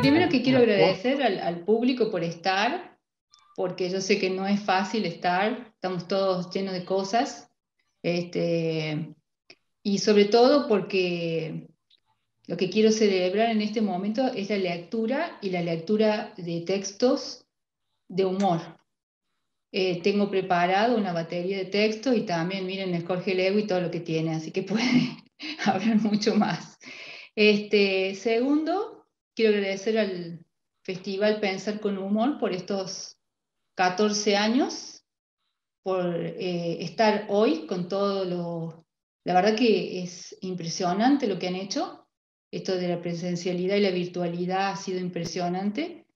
primero que quiero Algunas cosas. agradecer al público por estar, porque yo sé que no es fácil estar, estamos todos llenos de cosas, este, y sobre todo porque lo que quiero celebrar en este momento es la lectura y la lectura de textos de humor. Tengo preparado una batería de textos y también miren el Jorge Lewis y todo lo que tiene, así que puede hablar mucho más. Segundo, quiero agradecer al Festival Pensar con Humor por estos 14 años, por estar hoy con todo lo... La verdad que es impresionante lo que han hecho. Esto de la presencialidad y la virtualidad ha sido impresionante.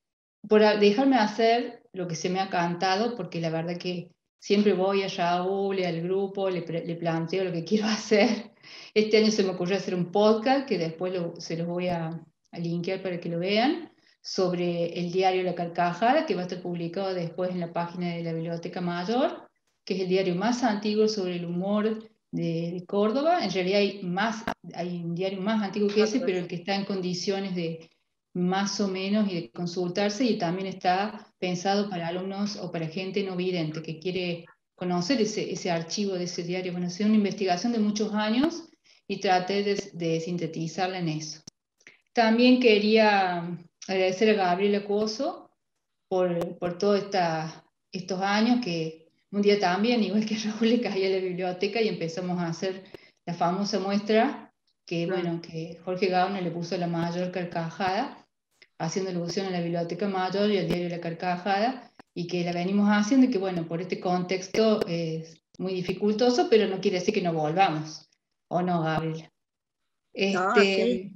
Por dejarme hacer lo que se me ha cantado, porque la verdad que siempre voy a Raúl y al grupo, le planteo lo que quiero hacer. Este año se me ocurrió hacer un podcast que después se los voy a linkear para que lo vean, sobre el diario La Carcajada, que va a estar publicado después en la página de la Biblioteca Mayor, que es el diario más antiguo sobre el humor de Córdoba. En realidad hay un diario más antiguo que ese, pero el que está en condiciones de más o menos y de consultarse, y también está pensado para alumnos o para gente no vidente que quiere conocer ese archivo de ese diario. Bueno, ha sido una investigación de muchos años y traté de sintetizarla en eso. También quería agradecer a Gabriela Cuoso por todos estos años, que un día también, igual que Raúl, le caí a la biblioteca y empezamos a hacer la famosa muestra que, bueno, que Jorge Gauna le puso la mayor carcajada, haciendo alusión a la Biblioteca Mayor y al diario La Carcajada, y que la venimos haciendo y que, bueno, por este contexto es muy dificultoso, pero no quiere decir que no volvamos, ¿o no, Gabriela? Ah, sí. Este,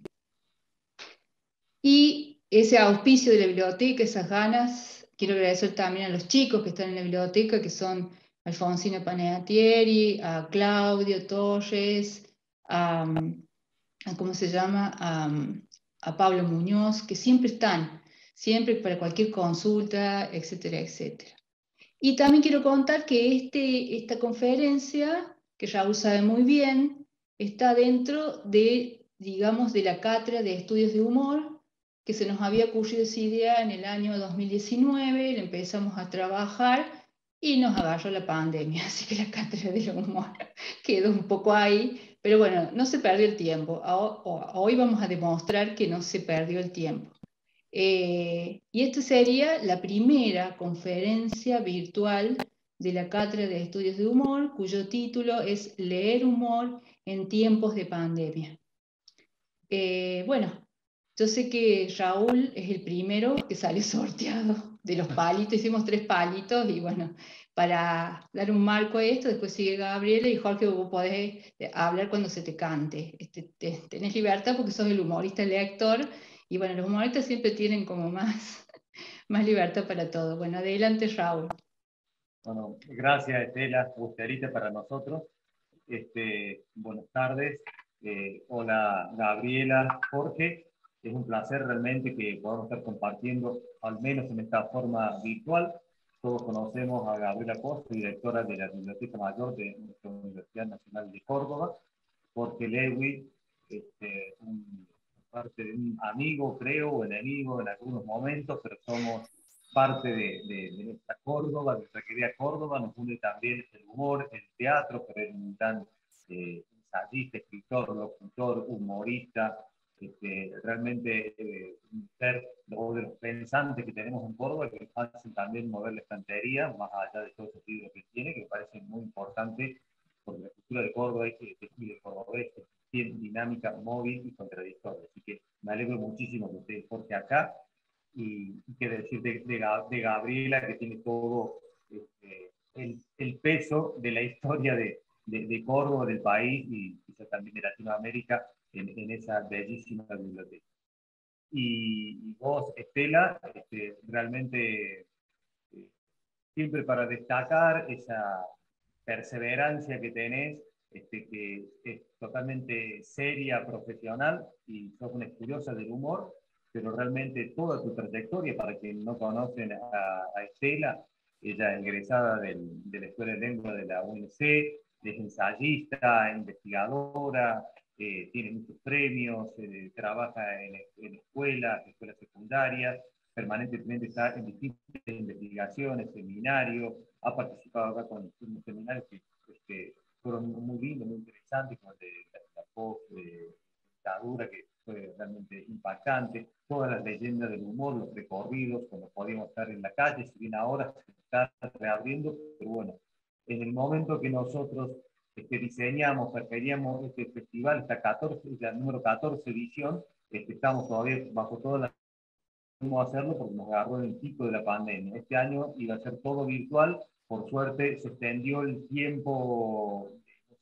y ese auspicio de la biblioteca, esas ganas, quiero agradecer también a los chicos que están en la biblioteca, que son Alfonsina Paneatieri, a Claudio Torres, ¿cómo se llama? A Pablo Muñoz, que siempre para cualquier consulta, etcétera, etcétera. Y también quiero contar que esta conferencia, que Raúl sabe muy bien, está dentro de, digamos, de la cátedra de estudios de humor, que se nos había ocurrido esa idea en el año 2019, la empezamos a trabajar y nos agarró la pandemia, así que la cátedra del humor quedó un poco ahí, pero bueno, no se perdió el tiempo. Hoy vamos a demostrar que no se perdió el tiempo. Y esta sería la primera conferencia virtual de la Cátedra de Estudios de Humor, cuyo título es Leer humor en tiempos de pandemia. Bueno, yo sé que Raúl es el primero que sale sorteado de los palitos, hicimos 3 palitos y bueno, para dar un marco a esto, después sigue Gabriela y Jorge, vos podés hablar cuando se te cante. Tenés libertad porque sos el humorista, el lector, y bueno, los humoristas siempre tienen como más libertad para todo. Bueno, adelante Raúl. Bueno, gracias Estela, Gusterita para nosotros. Buenas tardes. Hola Gabriela, Jorge. Es un placer realmente que podamos estar compartiendo, al menos en esta forma virtual. Todos conocemos a Gabriela Costa, directora de la Biblioteca Mayor de nuestra Universidad Nacional de Córdoba. Jorge Lewis, parte de un amigo, creo, o enemigo en algunos momentos, pero somos parte de nuestra Córdoba, de nuestra querida Córdoba. Nos une también el humor, el teatro, pero es un gran ensayista, escritor, locutor, humorista, realmente ser de los pensantes que tenemos en Córdoba, que hacen también mover la estantería, más allá de todo ese libro que tiene, que me parece muy importante, porque la cultura de Córdoba es de cordobés, tiene dinámica móvil y contradictoria. Así que me alegro muchísimo que esté Jorge acá, y qué decir de Gabriela, que tiene todo el peso de la historia de Córdoba, del país y quizás también de Latinoamérica en esa bellísima biblioteca. Y vos, Estela, realmente siempre para destacar esa perseverancia que tenés, que es totalmente seria, profesional, y sos una estudiosa del humor, pero realmente toda tu trayectoria, para quienes no conocen a Estela, ella es egresada de la Escuela de Lengua de la UNC, es ensayista, investigadora, tiene muchos premios, trabaja en escuelas secundarias, permanentemente está en distintas investigaciones, seminarios, ha participado acá con unos seminarios que fueron muy lindos, muy interesantes, como el de la post-dictadura, que fue realmente impactante, todas las leyendas del humor, los recorridos, cuando podíamos estar en la calle, si bien ahora se está reabriendo, pero bueno, en el momento que nosotros diseñamos, queríamos este festival, esta 14, la número 14 edición, estamos todavía bajo toda la pudimos hacerlo porque nos agarró en el pico de la pandemia. Este año iba a ser todo virtual, por suerte se extendió el tiempo,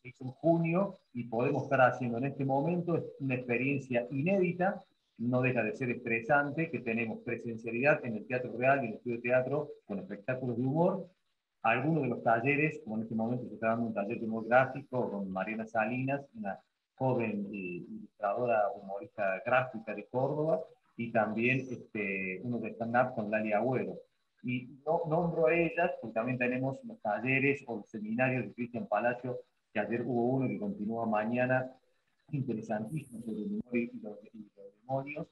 se hizo en junio y podemos estar haciendo en este momento, es una experiencia inédita, no deja de ser estresante, que tenemos presencialidad en el Teatro Real y en el Estudio de Teatro con espectáculos de humor. Algunos de los talleres, como en este momento se está dando un taller de humor gráfico con Mariana Salinas, una joven ilustradora, humorista gráfica de Córdoba, y también uno de stand-up con Lali Agüero. Y no, nombro a ellas, porque también tenemos los talleres o los seminarios de Cristian Palacio, que ayer hubo uno que continúa mañana, interesantísimo, sobre el humor y los demonios,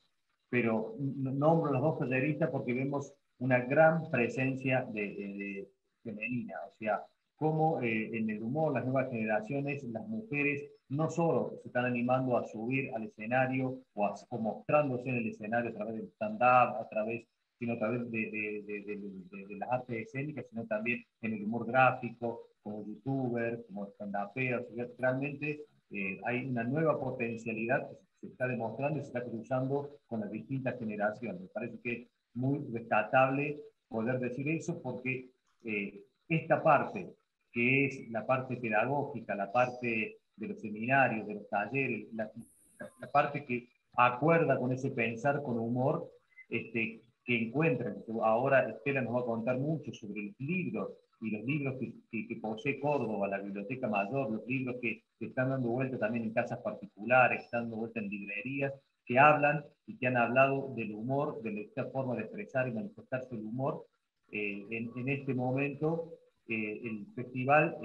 pero nombro a los dos talleristas porque vemos una gran presencia de femenina, o sea, cómo en el humor, las nuevas generaciones, las mujeres no solo se están animando a subir al escenario o mostrándose en el escenario a través del stand-up, sino a través de las artes escénicas, sino también en el humor gráfico, como youtuber, como stand-upero. O sea, realmente hay una nueva potencialidad que se está demostrando y se está cruzando con las distintas generaciones. Me parece que es muy rescatable poder decir eso porque esta parte, que es la parte pedagógica, la parte de los seminarios, de los talleres, la parte que acuerda con ese pensar con humor, que encuentran. Ahora Estela nos va a contar mucho sobre los libros y los libros que posee Córdoba, la Biblioteca Mayor, los libros que están dando vuelta también en casas particulares, están dando vuelta en librerías, que hablan y que han hablado del humor, de esta forma de expresar y manifestarse el humor. En este momento el festival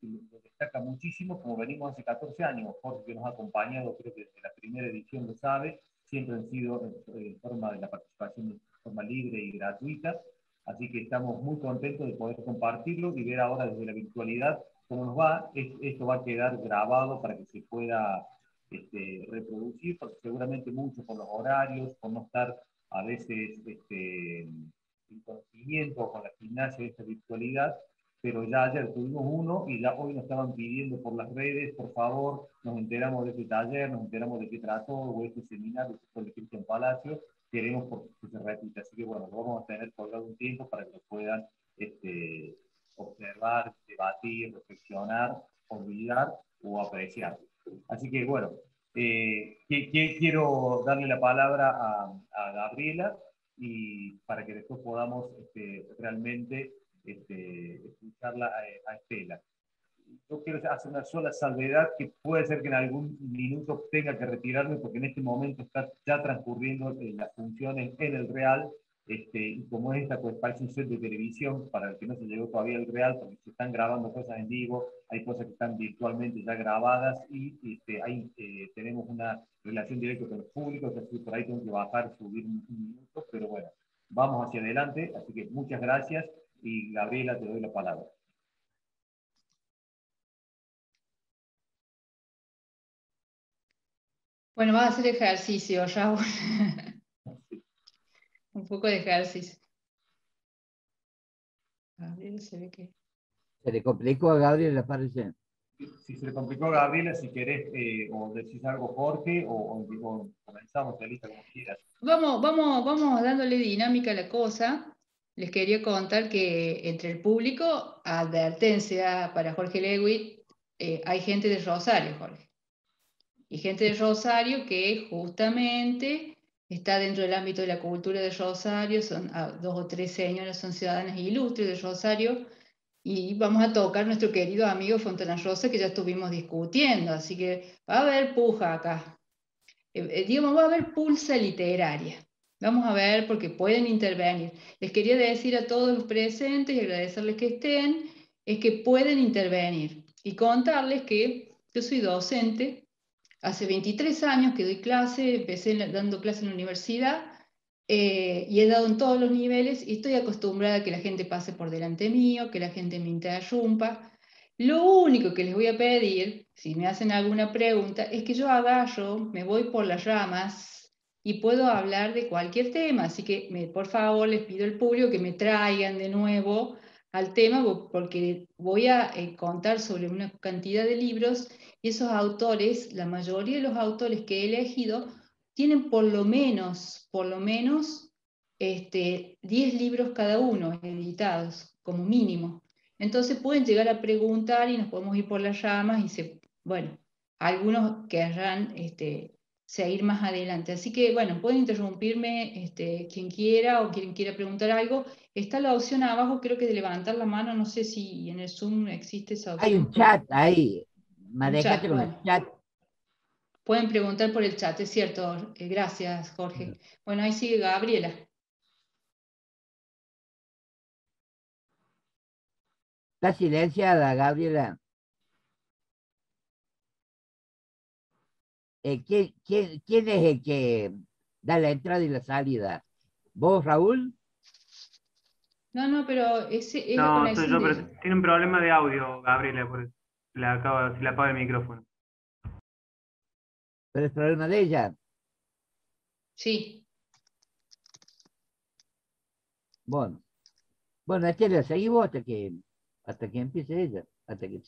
lo destaca muchísimo, como venimos hace 14 años. Jorge, que nos ha acompañado, creo que desde la primera edición lo sabe, siempre han sido en forma de la participación de forma libre y gratuita, así que estamos muy contentos de poder compartirlo y ver ahora desde la virtualidad cómo nos va. Esto va a quedar grabado para que se pueda reproducir, porque seguramente mucho por los horarios, por no estar a veces en conocimiento con la gimnasia de esta virtualidad, pero ya ayer tuvimos uno y ya hoy nos estaban pidiendo por las redes, por favor, nos enteramos de este taller, nos enteramos de qué trató, o este seminario que fue de Cristian Palacio, queremos que se repita. Así que bueno, lo vamos a tener colgado un tiempo para que lo puedan observar, debatir, reflexionar, olvidar o apreciar. Así que bueno, quiero darle la palabra a Gabriela y para que después podamos realmente escucharla a Estela. Yo quiero hacer una sola salvedad, que puede ser que en algún minuto tenga que retirarme porque en este momento está ya transcurriendo las funciones en el Real, y como esta pues parece un set de televisión para el que no se llegó todavía al Real, porque se están grabando cosas en vivo, hay cosas que están virtualmente ya grabadas y ahí tenemos una relación directa con los públicos, así que por ahí tengo que bajar, subir un minuto, pero bueno, vamos hacia adelante, así que muchas gracias y Gabriela, te doy la palabra. Bueno, vamos a hacer ejercicio, ya. Un poco de ejercicio. Gabriel se ve que... Se le complicó a Gabriel, le parece. Si se le complicó a Gabriela, si querés o decís algo, Jorge, o comenzamos, Elisa, como quieras. Vamos dándole dinámica a la cosa. Les quería contar que entre el público, advertencia para Jorge Lewitt, hay gente de Rosario, Jorge. Y gente de Rosario que justamente está dentro del ámbito de la cultura de Rosario, son 2 o 3 señoras, son ciudadanas ilustres de Rosario, y vamos a tocar nuestro querido amigo Fontana Rosa, que ya estuvimos discutiendo, así que va a haber puja acá. Digamos, va a haber pulsa literaria. Vamos a ver, porque pueden intervenir. Les quería decir a todos los presentes y agradecerles que estén, es que pueden intervenir y contarles que yo soy docente hace 23 años que doy clase, empecé dando clase en la universidad y he dado en todos los niveles y estoy acostumbrada a que la gente pase por delante mío, que la gente me interrumpa. Lo único que les voy a pedir, si me hacen alguna pregunta, es que yo agarro, me voy por las ramas y puedo hablar de cualquier tema. Así que, por favor, les pido al público que me traigan de nuevo al tema, porque voy a contar sobre una cantidad de libros y esos autores, la mayoría de los autores que he elegido, tienen por lo menos 10 libros cada uno editados, como mínimo. Entonces pueden llegar a preguntar y nos podemos ir por las ramas y bueno, algunos querrán seguir más adelante. Así que, bueno, pueden interrumpirme quien quiera o quien quiera preguntar algo. Está la opción abajo, creo que de levantar la mano, no sé si en el Zoom existe esa Hay opción. un chat ahí. Un Manejate chat, con el bueno. chat. Pueden preguntar por el chat, es cierto. Gracias, Jorge. Bueno, ahí sigue Gabriela. Está silenciada, Gabriela. ¿Quién es el que da la entrada y la salida? ¿Vos, Raúl? No, pero ese es la No, soy conexión yo, de pero ella. tiene un problema de audio, Gabriela, por eso. Se le apaga el micrófono. Pero es problema de ella. Sí, Bueno, bueno, le seguimos hasta que empiece ella. Hasta que...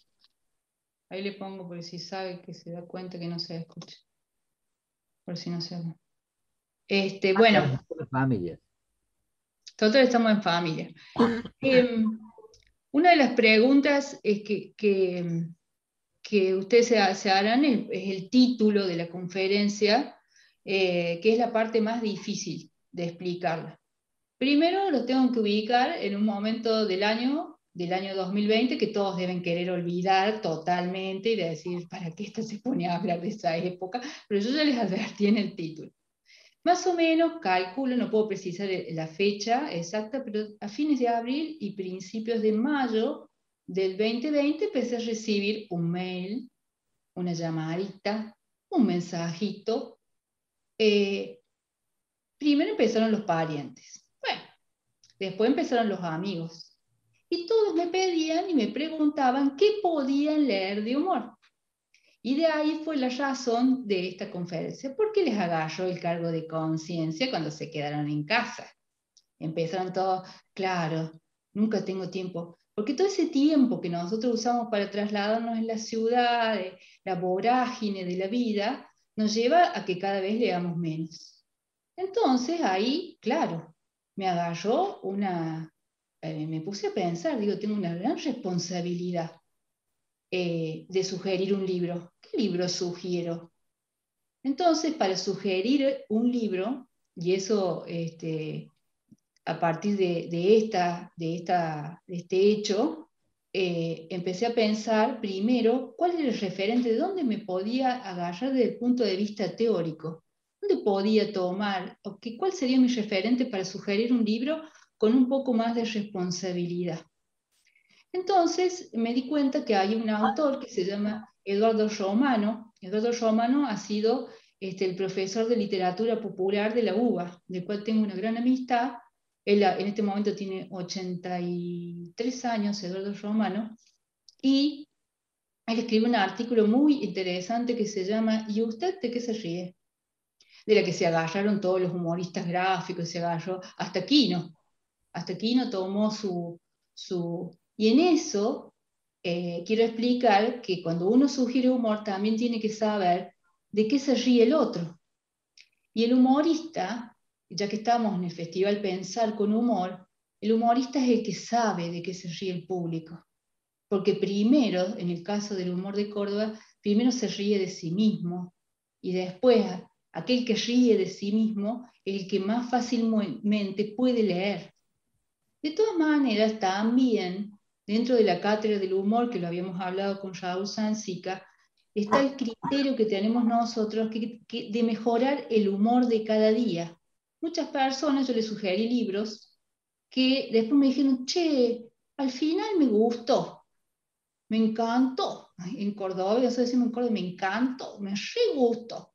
ahí le pongo porque si sabe que se da cuenta que no se escucha. Por si no se... Bueno, Las familias. todos estamos en familia. Una de las preguntas es que ustedes se harán es el título de la conferencia, que es la parte más difícil de explicarla. Primero los tengo que ubicar en un momento del año 2020 que todos deben querer olvidar totalmente y decir, ¿para qué esta se pone a hablar de esa época? Pero yo ya les advertí en el título. Más o menos calculo, no puedo precisar la fecha exacta, pero a fines de abril y principios de mayo del 2020 empecé a recibir un mail, una llamadita, un mensajito. Primero empezaron los parientes. Bueno, después empezaron los amigos. Y todos me pedían y me preguntaban qué podían leer de humor. Y de ahí fue la razón de esta conferencia. ¿Por qué les agarró el cargo de conciencia cuando se quedaron en casa? Empezaron todos, claro, nunca tengo tiempo. Porque todo ese tiempo que nosotros usamos para trasladarnos en la ciudad, la vorágine de la vida, nos lleva a que cada vez leamos menos. Entonces ahí, claro, me agarró me puse a pensar, digo, tengo una gran responsabilidad de sugerir un libro. ¿Qué libro sugiero? Entonces, para sugerir un libro, y eso a partir de este hecho, empecé a pensar primero cuál era el referente, de dónde me podía agarrar desde el punto de vista teórico, dónde podía tomar, cuál sería mi referente para sugerir un libro con un poco más de responsabilidad. Entonces me di cuenta que hay un autor que se llama Eduardo Romano. Eduardo Romano ha sido el profesor de literatura popular de la UBA, del cual tengo una gran amistad. Él en este momento tiene 83 años, Eduardo Romano, y él escribe un artículo muy interesante que se llama ¿Y usted de qué se ríe? De la que se agarraron todos los humoristas gráficos, se agarró hasta Quino. Hasta Quino tomó y en eso quiero explicar que cuando uno sugiere humor también tiene que saber de qué se ríe el otro. Y el humorista, ya que estamos en el Festival Pensar con Humor, el humorista es el que sabe de qué se ríe el público. Porque primero, en el caso del humor de Córdoba, primero se ríe de sí mismo y después aquel que ríe de sí mismo es el que más fácilmente puede leer. De todas maneras, también dentro de la cátedra del humor, que lo habíamos hablado con Raúl Sanzica, está el criterio que tenemos nosotros de mejorar el humor de cada día. Muchas personas, yo les sugerí libros que después me dijeron, che, al final me gustó, me encantó. en Córdoba, eso decimos en Córdoba, me encantó, me re gustó.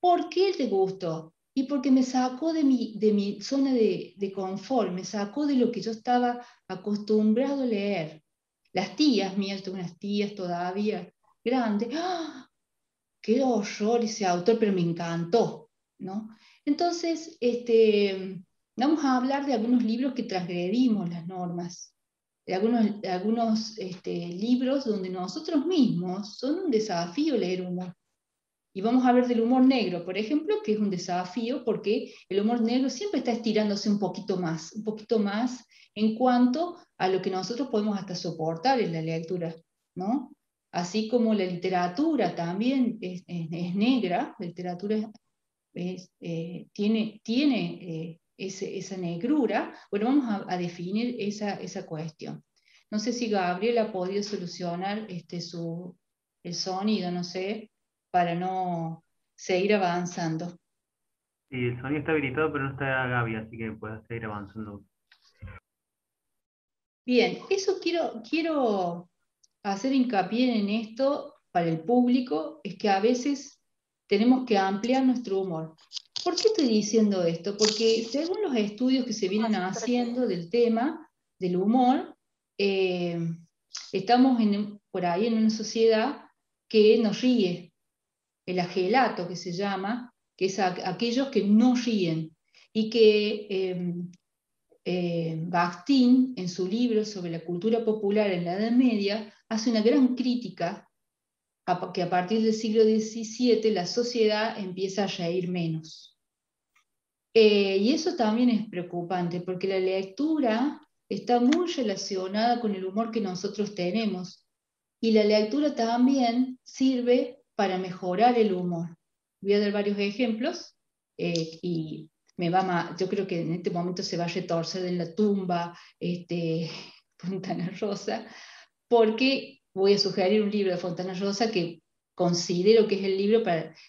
¿Por qué te gustó? Y porque me sacó de mi zona de confort, me sacó de lo que yo estaba acostumbrado a leer. Las tías mías, tengo unas tías todavía grandes, ¡ah! Qué horror ese autor, pero me encantó, ¿no? Entonces, vamos a hablar de algunos libros que transgredimos las normas, de algunos libros donde nosotros mismos son un desafío leer humor. Y vamos a hablar del humor negro, por ejemplo, que es un desafío porque el humor negro siempre está estirándose un poquito más en cuanto a lo que nosotros podemos hasta soportar en la lectura, ¿no? Así como la literatura también es negra, la literatura tiene esa negrura. Bueno, vamos a definir esa cuestión. No sé si Gabriel ha podido solucionar el sonido, no sé, para no seguir avanzando. Y el sonido está habilitado, pero no está Gaby, así que puedes seguir avanzando. Bien, eso quiero hacer hincapié en esto para el público, es que a veces tenemos que ampliar nuestro humor. ¿Por qué estoy diciendo esto? Porque según los estudios que se vienen haciendo del tema del humor, eh, estamos por ahí en una sociedad que nos ríe, el agelato que se llama, que es aquellos que no ríen, y que Bakhtin, en su libro sobre la cultura popular en la Edad Media, hace una gran crítica a que a partir del siglo XVII la sociedad empieza a reír menos. Y eso también es preocupante, porque la lectura está muy relacionada con el humor que nosotros tenemos. Y la lectura también sirve para mejorar el humor. Voy a dar varios ejemplos y yo creo que en este momento se va a retorcer de la tumba Fontana Rosa, porque voy a sugerir un libro de Fontana Rosa que considero que es el libro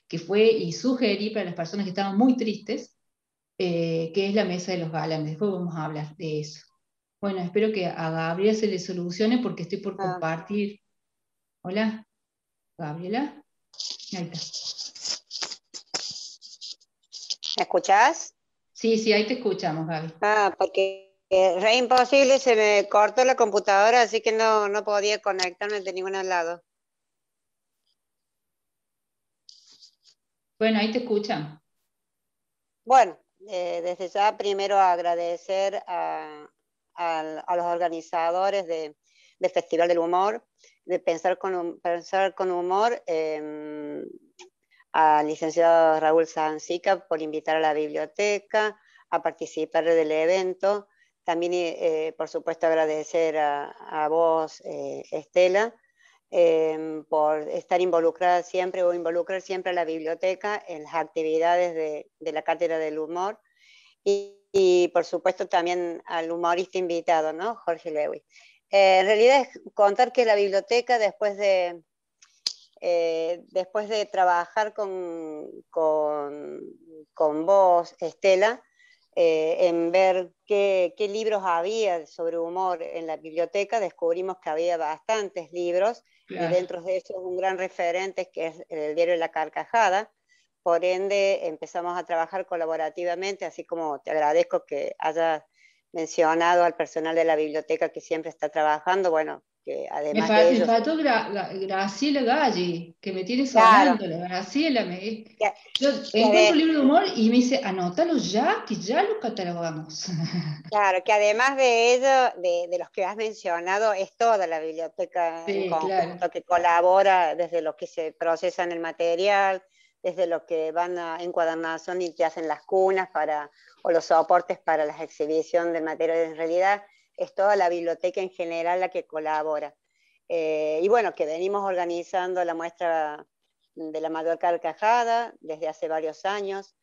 que fue y sugerí para las personas que estaban muy tristes, que es La Mesa de los Galanes. Después vamos a hablar de eso. Bueno, espero que a Gabriel se le solucione porque estoy por compartir. Hola, Gabriela. Ahí está. ¿Me escuchás? Sí, ahí te escuchamos, Gaby. Porque re imposible, se me cortó la computadora, así que no podía conectarme de ningún lado. Bueno, ahí te escuchamos. Bueno, desde ya primero agradecer a los organizadores del Festival del Humor, de Pensar con Humor, al licenciado Raúl Sancica por invitar a la biblioteca a participar del evento. También, por supuesto, agradecer a vos, Estela, por estar involucrada siempre o involucrar siempre a la biblioteca en las actividades de la Cátedra del Humor y por supuesto también al humorista invitado, ¿no? Jorge Lewis. En realidad es contar que la biblioteca después de trabajar con vos, Estela, en ver qué libros había sobre humor en la biblioteca, descubrimos que había bastantes libros, Claro. y dentro de ellos un gran referente que es el diario La Carcajada. Por ende, empezamos a trabajar colaborativamente, así como te agradezco que hayas mencionado al personal de la biblioteca que siempre está trabajando, bueno, que además de Me ellos... faltó Graciela Galli, que me tiene Claro, sonando. La Graciela, que, yo que encuentro un libro de humor y me dice, anótalo ya, que ya lo catalogamos. claro, que además de ello, de los que has mencionado, es toda la biblioteca en Sí, claro. conjunto que colabora desde los que se procesan el material, desde los que van a encuadernación y te hacen las cunas o los soportes para la exhibición del material. En realidad es toda la biblioteca en general la que colabora. Y bueno, que venimos organizando la muestra de la mayor carcajada desde hace varios años.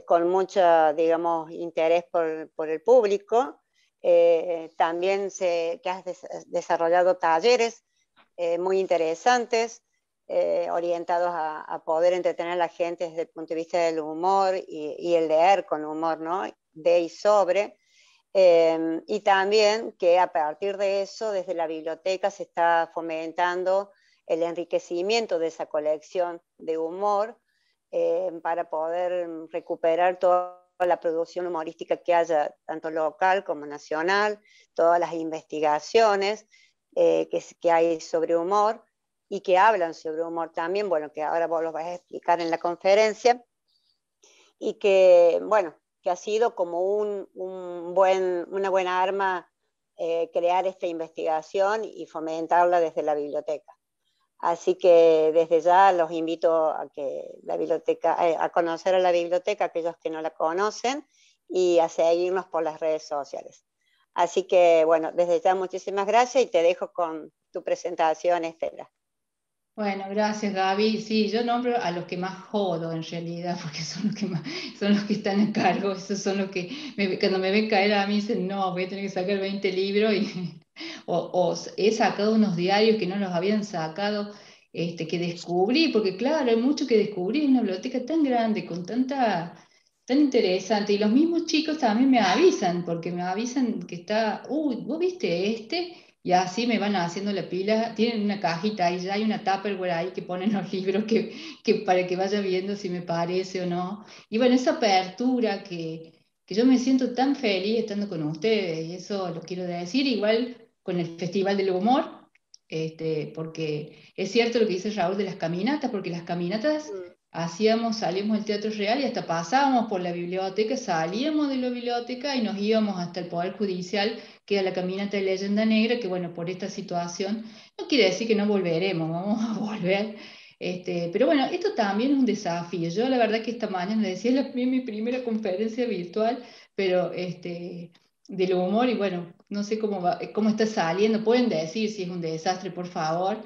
Con mucho, digamos, interés por el público. También que has desarrollado talleres muy interesantes, orientados a poder entretener a la gente desde el punto de vista del humor y el leer con humor, ¿no? De y sobre. Y también que a partir de eso, desde la biblioteca se está fomentando el enriquecimiento de esa colección de humor para poder recuperar toda la producción humorística que haya, tanto local como nacional, todas las investigaciones que hay sobre humor y que hablan sobre humor también, bueno, que ahora vos lo vas a explicar en la conferencia, y que, bueno, que ha sido como una buena arma crear esta investigación y fomentarla desde la biblioteca. Así que desde ya los invito a que la biblioteca, a conocer a la biblioteca, aquellos que no la conocen, y a seguirnos por las redes sociales. Así que, bueno, desde ya muchísimas gracias y te dejo con tu presentación, Estela. Bueno, gracias Gaby. Sí, yo nombro a los que más jodo en realidad, porque son los que más, son los que están a cargo, esos son los que cuando me ven caer a mí dicen, no, voy a tener que sacar 20 libros, o he sacado unos diarios que no los habían sacado, que descubrí, porque claro, hay mucho que descubrir en una biblioteca tan grande, con tan interesante, y los mismos chicos también me avisan, porque me avisan que está, uy, ¿vos viste este? Y así me van haciendo la pila, tienen una cajita ahí, ya hay una Tupperware ahí que ponen los libros que para que vaya viendo si me parece o no. Y bueno, esa apertura que yo me siento tan feliz estando con ustedes, y eso lo quiero decir, igual con el Festival del Humor, porque es cierto lo que dice Raúl de las caminatas, porque las caminatas salíamos del Teatro Real y hasta pasábamos por la biblioteca, salíamos de la biblioteca y nos íbamos hasta el Poder Judicial, que era la caminata de Leyenda Negra, que bueno, por esta situación, no quiere decir que no volveremos, vamos a volver. Pero bueno, esto también es un desafío. Yo la verdad que esta mañana decía, es mi primera conferencia virtual, pero del humor, y bueno, no sé cómo está saliendo. Pueden decir si es un desastre, por favor,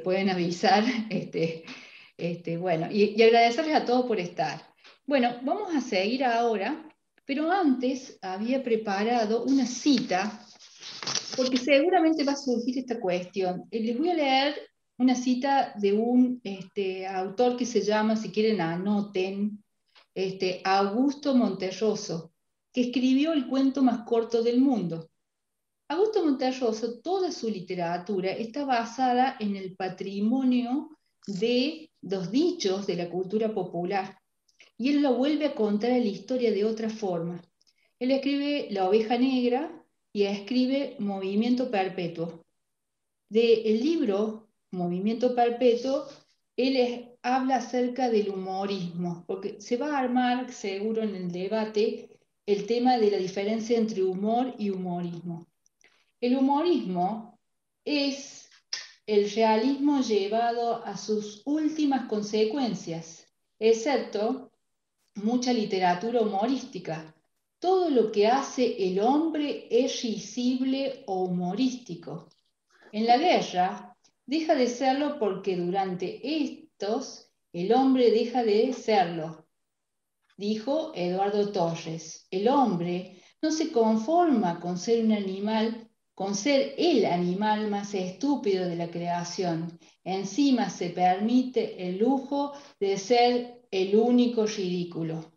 pueden avisar. Bueno, y agradecerles a todos por estar. Bueno, vamos a seguir ahora, pero antes había preparado una cita, porque seguramente va a surgir esta cuestión. Les voy a leer una cita de un autor que se llama, si quieren anoten, Augusto Monterroso, que escribió el cuento más corto del mundo. Augusto Monterroso, toda su literatura está basada en el patrimonio de los dichos de la cultura popular, y él lo vuelve a contar a la historia de otra forma. Él escribe La oveja negra y escribe Movimiento perpetuo. Del libro Movimiento perpetuo, él habla acerca del humorismo, porque se va a armar seguro en el debate el tema de la diferencia entre humor y humorismo. El humorismo es el realismo llevado a sus últimas consecuencias, excepto mucha literatura humorística. Todo lo que hace el hombre es risible o humorístico. En la guerra deja de serlo porque durante estos el hombre deja de serlo, dijo Eduardo Torres. El hombre no se conforma con ser un animal, con ser el animal más estúpido de la creación. Encima se permite el lujo de ser el único ridículo.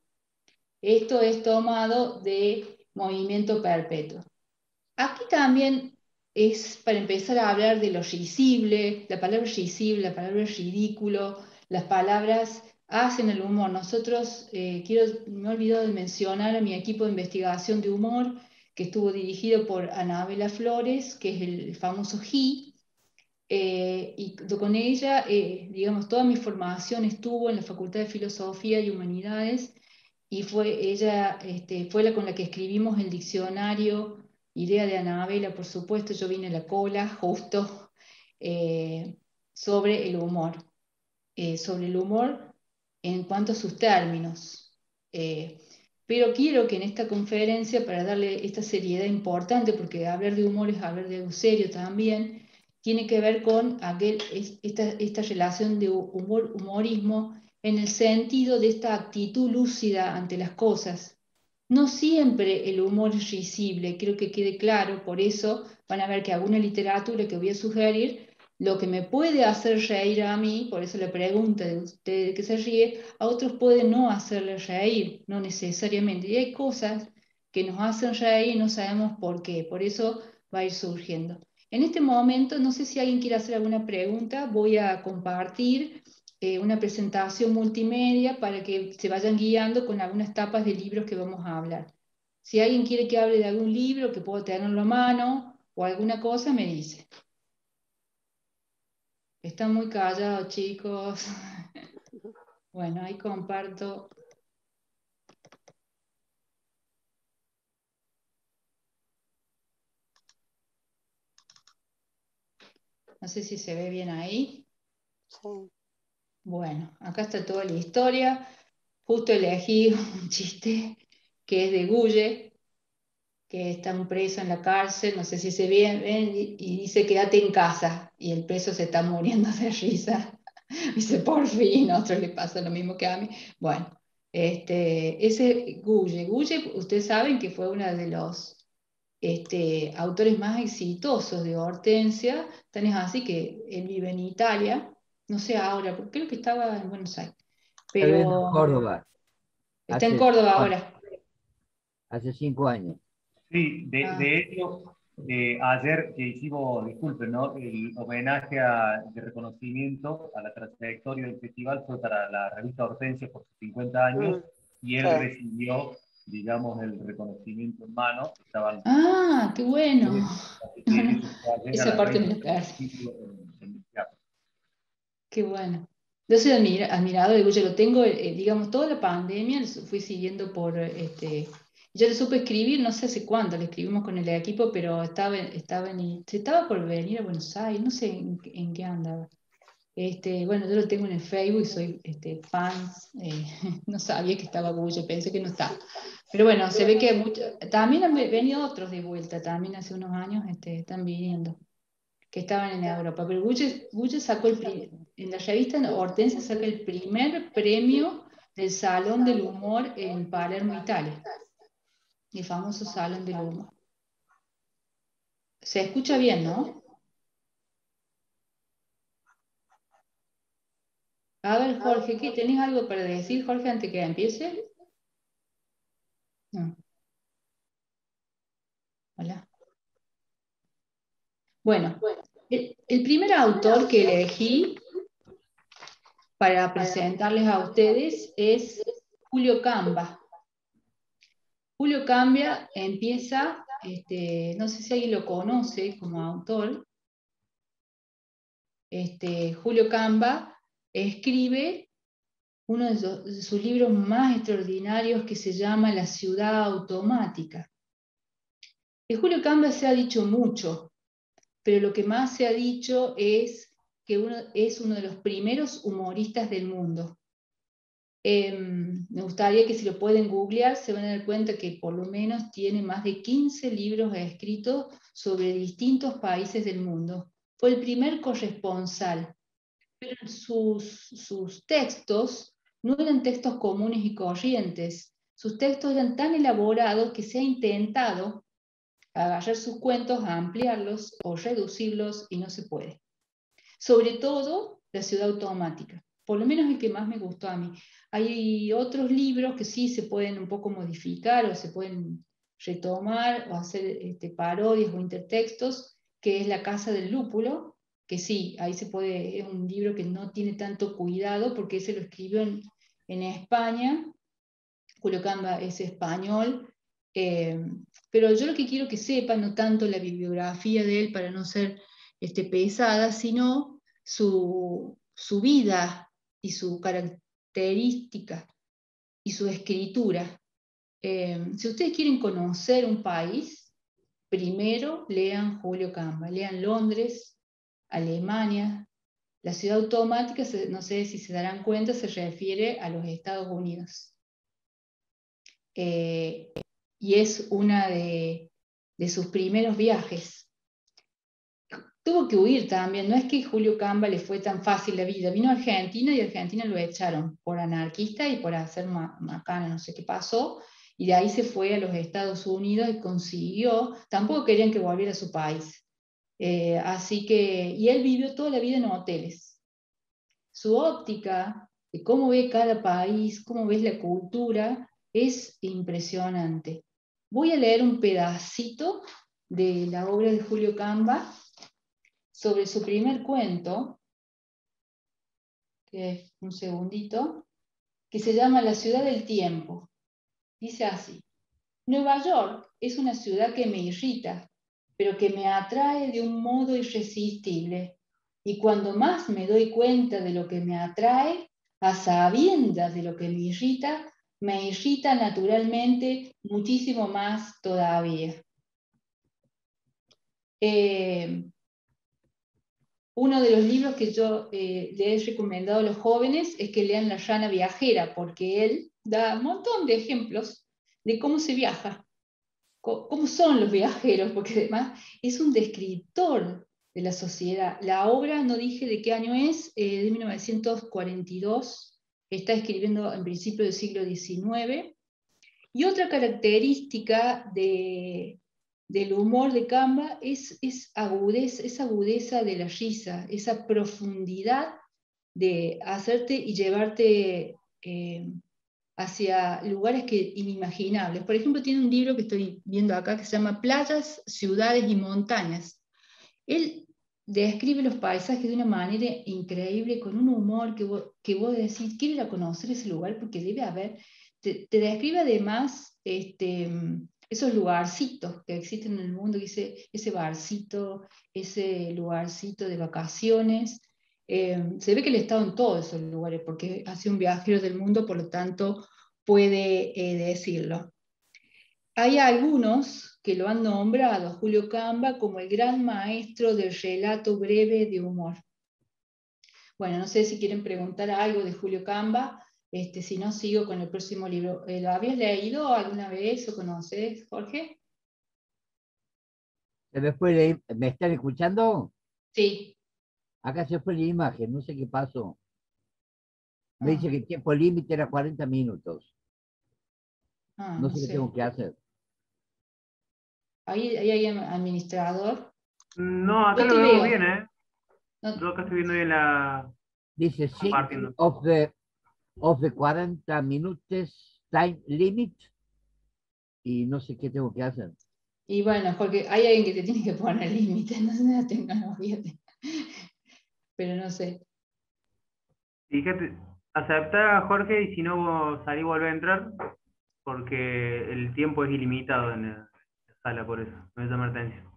Esto es tomado de Movimiento Perpetuo. Aquí también es para empezar a hablar de lo risible, la palabra risible, la palabra ridículo, las palabras hacen el humor. Nosotros, me he olvidado de mencionar a mi equipo de investigación de humor, que estuvo dirigido por Anabela Flores, que es el famoso GI, y con ella, digamos, toda mi formación estuvo en la Facultad de Filosofía y Humanidades, y ella fue la con la que escribimos el diccionario, idea de Anabela, por supuesto, yo vine a la cola justo, sobre sobre el humor en cuanto a sus términos. Pero quiero que en esta conferencia, para darle esta seriedad importante, porque hablar de humor es hablar de algo serio también, tiene que ver con esta relación de humorismo en el sentido de esta actitud lúcida ante las cosas. No siempre el humor es risible, creo que quede claro, por eso van a ver que alguna literatura que voy a sugerir, lo que me puede hacer reír a mí, por eso la pregunta de usted que se ríe, a otros puede no hacerle reír, no necesariamente. Y hay cosas que nos hacen reír y no sabemos por qué, por eso va a ir surgiendo. En este momento, no sé si alguien quiere hacer alguna pregunta, voy a compartir una presentación multimedia para que se vayan guiando con algunas tapas de libros que vamos a hablar. Si alguien quiere que hable de algún libro que puedo tenerlo a mano o alguna cosa, me dice. Están muy callados, chicos. Bueno, ahí comparto. No sé si se ve bien ahí. Sí. Bueno, acá está toda la historia. Justo elegí un chiste que es de Gulle, que está un preso en la cárcel, no sé si se ven, y dice quédate en casa, y el preso se está muriendo de risa. Dice, por fin, a otro le pasa lo mismo que a mí. Bueno, ese Gulle, ustedes saben que fue uno de los autores más exitosos de Hortensia, tan es así que él vive en Italia, no sé ahora, porque creo que estaba en Buenos Aires, Está viviendo en pero Córdoba está en hace Córdoba 5 años. ahora. Hace 5 años. Sí, Ah, de hecho, ayer que hicimos, disculpen, ¿no? El homenaje de reconocimiento a la trayectoria del festival fue para la revista Hortensia por sus 50 años, Mm, y él sí. recibió, digamos, el reconocimiento en mano. Estaban qué bueno. así No, que no, eso fue ayer a esa la parte me revista la perdí. en el teatro. Qué bueno. Yo soy admirado de Guille, lo tengo, digamos, toda la pandemia lo fui siguiendo yo le supe escribir, no sé hace cuánto, le escribimos con el equipo, pero se estaba por venir a Buenos Aires, no sé en qué andaba. Bueno, yo lo tengo en el Facebook y soy fans, no sabía que estaba Guille, pensé que no estaba. Pero bueno, se ve que también han venido otros de vuelta, también hace unos años están viniendo que estaban en Europa. Pero Gulle sacó en la revista Hortensia saca el primer premio del Salón del Humor en Palermo, Italia. El famoso Salón del Humor. Se escucha bien, ¿no? A ver, Jorge, ¿qué tenés algo para decir, Jorge, antes que empiece? No. Hola. Bueno, el primer autor que elegí para presentarles a ustedes es Julio Camba. Julio Camba empieza, no sé si alguien lo conoce como autor, Julio Camba escribe uno de sus libros más extraordinarios que se llama La ciudad automática. De Julio Camba se ha dicho mucho, pero lo que más se ha dicho es que es uno de los primeros humoristas del mundo. Me gustaría que si lo pueden googlear se van a dar cuenta que por lo menos tiene más de 15 libros escritos sobre distintos países del mundo. Fue el primer corresponsal, pero sus textos no eran textos comunes y corrientes. Sus textos eran tan elaborados que se ha intentado agarrar sus cuentos, ampliarlos o reducirlos y no se puede. Sobre todo La ciudad automática, por lo menos el que más me gustó a mí. Hay otros libros que sí se pueden un poco modificar o se pueden retomar o hacer parodias o intertextos, que es La casa del lúpulo, que sí, ahí se puede, es un libro que no tiene tanto cuidado porque ese lo escribió en España. Julio Camba es español, pero yo lo que quiero que sepan, no tanto la bibliografía de él para no ser pesada, sino su vida y su característica y su escritura. Si ustedes quieren conocer un país, primero lean Julio Camba, lean Londres, Alemania. La ciudad automática, no sé si se darán cuenta, se refiere a los Estados Unidos. Y es una de sus primeros viajes. Tuvo que huir también, no es que Julio Camba le fue tan fácil la vida, vino a Argentina y a Argentina lo echaron por anarquista y por hacer macana, no sé qué pasó, y de ahí se fue a los Estados Unidos y consiguió, tampoco querían que volviera a su país. Y él vivió toda la vida en hoteles. Su óptica de cómo ve cada país, cómo ves la cultura, es impresionante. Voy a leer un pedacito de la obra de Julio Camba sobre su primer cuento, que es un segundito, que se llama La ciudad del tiempo. Dice así: Nueva York es una ciudad que me irrita, pero que me atrae de un modo irresistible. Y cuando más me doy cuenta de lo que me atrae, a sabiendas de lo que me irrita naturalmente muchísimo más todavía. Uno de los libros que yo le he recomendado a los jóvenes es que lean La rana viajera, porque él da un montón de ejemplos de cómo se viaja, cómo son los viajeros, porque además es un descriptor de la sociedad. La obra, no dije de qué año es, de 1942, está escribiendo en principio del siglo XIX. Y otra característica del humor de Camba es esa agudeza de la risa, esa profundidad de hacerte y llevarte hacia lugares inimaginables. Por ejemplo, tiene un libro que estoy viendo acá que se llama Playas, Ciudades y Montañas. Él describe los paisajes de una manera increíble, con un humor que vos decís, quiero ir a conocer ese lugar porque debe haber. Te describe además esos lugarcitos que existen en el mundo, ese barcito, ese lugarcito de vacaciones. Se ve que él ha estado en todos esos lugares porque ha sido un viajero del mundo, por lo tanto puede decirlo. Hay algunos que lo han nombrado, Julio Camba, como el gran maestro del relato breve de humor. Bueno, no sé si quieren preguntar algo de Julio Camba, si no sigo con el próximo libro. ¿Lo habías leído alguna vez o conoces, Jorge? Se me fue ¿me están escuchando? Sí. Acá se fue la imagen, no sé qué pasó. Me Ah, dice que el tiempo límite era 40 minutos. No no sé qué tengo sé. que hacer. Ahí hay administrador. No, acá Yo lo te vemos veo. bien, ¿eh? No, Yo acá estoy viendo bien la Dice 6 compartiendo. of the 40 minutes time limit y no sé qué tengo que hacer. y bueno, Jorge, hay alguien que te tiene que poner límites, no sé la tecnología, pero no sé. Fíjate, acepta a Jorge y si no salí vuelve a entrar, porque el tiempo es ilimitado en la sala, por eso. Me llama la atención.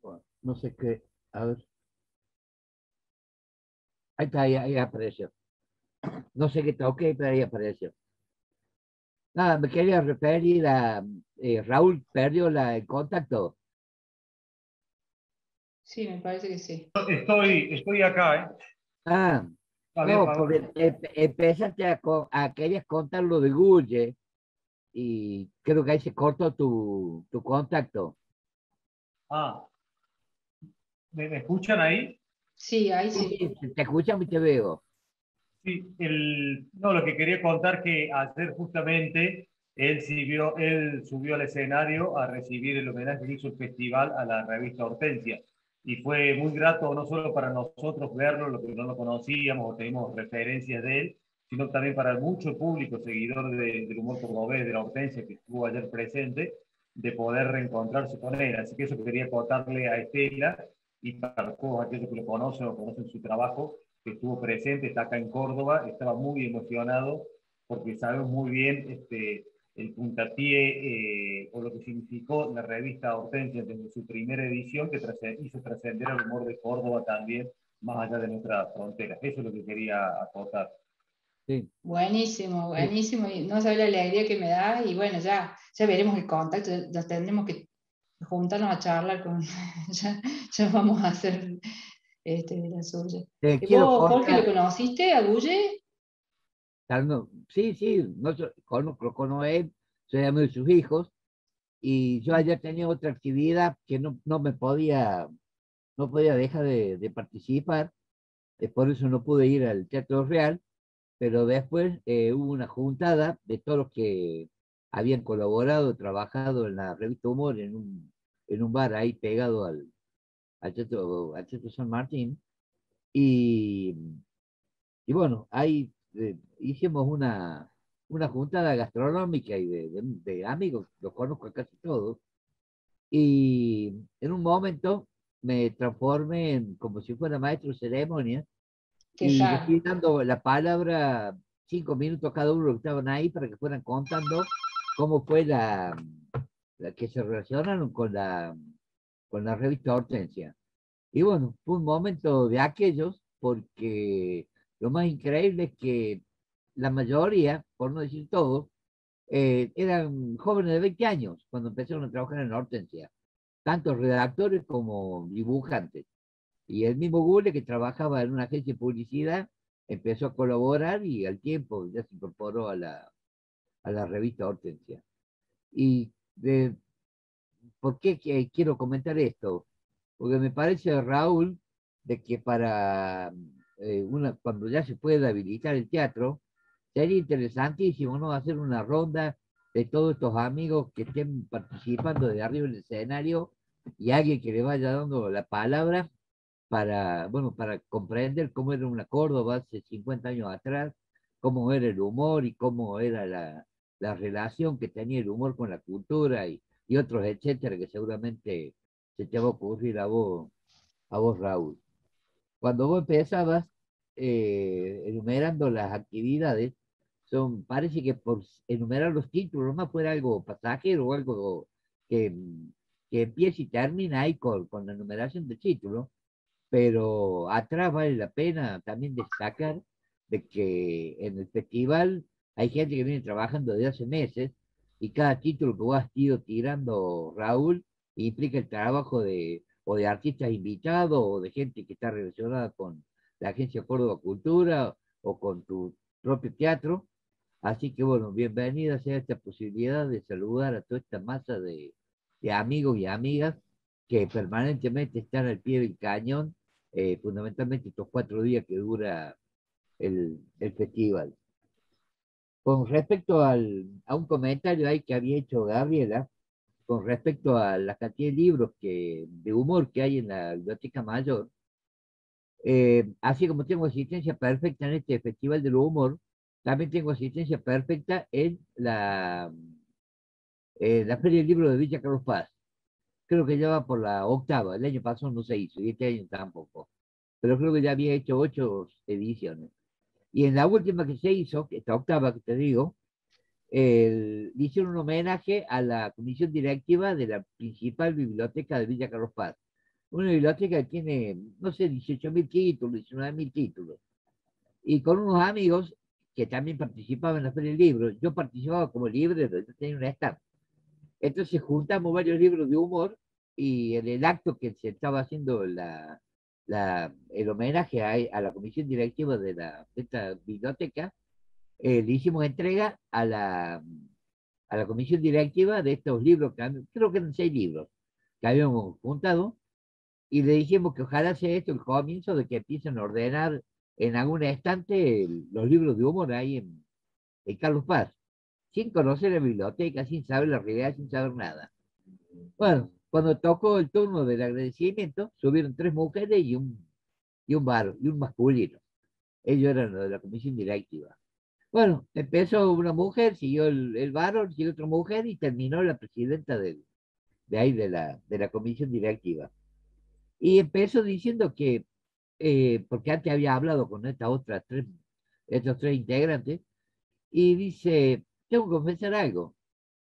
Bueno, no sé qué. A ver. Ahí está, ahí apareció. No sé qué toqué, pero ahí apareció. Nada, me quería referir a Raúl perdió el contacto. Sí, me parece que sí. Estoy acá, ¿eh? Ah, A ver, no, porque empezaste a querías contar lo de Gulle y creo que ahí se cortó tu contacto. ah, ¿me escuchan ahí? Sí, ahí Sí, sí. sí, te escuchamos y te veo. Sí, no, lo que quería contar que ayer justamente él subió al escenario a recibir el homenaje que hizo el festival a la revista Hortensia. Y fue muy grato no solo para nosotros verlo, lo que no lo conocíamos o teníamos referencias de él, sino también para mucho público seguidor del humor cordobés, de la Hortensia, que estuvo ayer presente, de poder reencontrarse con él. Así que eso quería contarle a Estela y para todos aquellos que lo conocen o conocen su trabajo, que estuvo presente, está acá en Córdoba, estaba muy emocionado porque sabemos muy bien el puntapié o lo que significó la revista Hortensia desde su primera edición, que hizo trascender el humor de Córdoba también, más allá de nuestras fronteras. Eso es lo que quería acotar. Sí, Buenísimo, sí. buenísimo. Y no sabes la alegría que me da. Y bueno, ya veremos el contacto. Ya tendremos que juntarnos a charlar con. Ya vamos a hacer la suya. Te quiero ¿Vos, Jorge, lo contar, conociste a Gulle? sí, sí, no, conozco a él, soy amigo de sus hijos, y yo ayer tenía otra actividad que no podía dejar de participar, por eso no pude ir al Teatro Real, pero después hubo una juntada de todos los que habían colaborado, trabajado en la revista Humor en un bar ahí pegado al Teatro San Martín, y, y bueno, ahí hicimos una juntada gastronómica y de amigos, los conozco a casi todos, y en un momento me transformé en como si fuera maestro de ceremonia Qué y le raro. fui dando la palabra 5 minutos a cada uno que estaban ahí para que fueran contando cómo fue la que se relacionaron con la revista Hortensia. Y bueno, fue un momento de aquellos porque lo más increíble es que la mayoría, por no decir todos, eran jóvenes de 20 años cuando empezaron a trabajar en Hortensia, tanto redactores como dibujantes. Y el mismo Google, que trabajaba en una agencia de publicidad, empezó a colaborar y al tiempo ya se incorporó a la revista Hortensia. ¿Y por qué quiero comentar esto? Porque me parece, Raúl, de que para cuando ya se pueda habilitar el teatro, sería interesantísimo, ¿no? Hacer una ronda de todos estos amigos que estén participando de arriba del escenario y alguien que le vaya dando la palabra para, bueno, para comprender cómo era una Córdoba hace 50 años atrás, cómo era el humor y cómo era la relación que tenía el humor con la cultura y otros etcétera, que seguramente se te va a ocurrir a vos, Raúl. Cuando vos empezabas enumerando las actividades, parece que por enumerar los títulos más fuera algo pasajero o algo que, que empieza y termina ahí con la enumeración de títulos, pero atrás vale la pena también destacar de que en el festival hay gente que viene trabajando desde hace meses y cada título que vos has ido tirando, Raúl, implica el trabajo o de artistas invitados o de gente que está relacionada con la Agencia Córdoba Cultura o con tu propio teatro. Así que bueno, bienvenida sea esta posibilidad de saludar a toda esta masa de amigos y amigas que permanentemente están al pie del cañón, fundamentalmente estos 4 días que dura el festival. Con respecto a un comentario ahí que había hecho Gabriela, con respecto a la cantidad de libros de humor que hay en la Biblioteca Mayor, así como tengo asistencia perfecta en este Festival del Humor, también tengo asistencia perfecta en la Feria del Libro de Villa Carlos Paz. Creo que ya va por la octava. El año pasado no se hizo y este año tampoco. Pero creo que ya había hecho 8 ediciones. Y en la última que se hizo, esta octava que te digo, le hicieron un homenaje a la comisión directiva de la principal biblioteca de Villa Carlos Paz. Una biblioteca que tiene, no sé, 18.000 títulos, 19.000 títulos. Y con unos amigos que también participaban en la Feria del Libro. Yo participaba como librero, yo tenía una stand. Entonces juntamos varios libros de humor y en el acto que se estaba haciendo el homenaje a la comisión directiva de esta biblioteca, le hicimos entrega a la comisión directiva de estos libros, creo que eran 6 libros que habíamos juntado, y le dijimos que ojalá sea esto el comienzo de que empiecen a ordenar en algún estante los libros de humor ahí en Carlos Paz, sin conocer la biblioteca, sin saber la realidad, sin saber nada. Bueno, cuando tocó el turno del agradecimiento, subieron 3 mujeres y un masculino. Ellos eran los de la comisión directiva. Bueno, empezó una mujer, siguió el varón, siguió otra mujer y terminó la presidenta de ahí de la comisión directiva. Y empezó diciendo que, porque antes había hablado con estos 3 integrantes, y dice, tengo que confesar algo,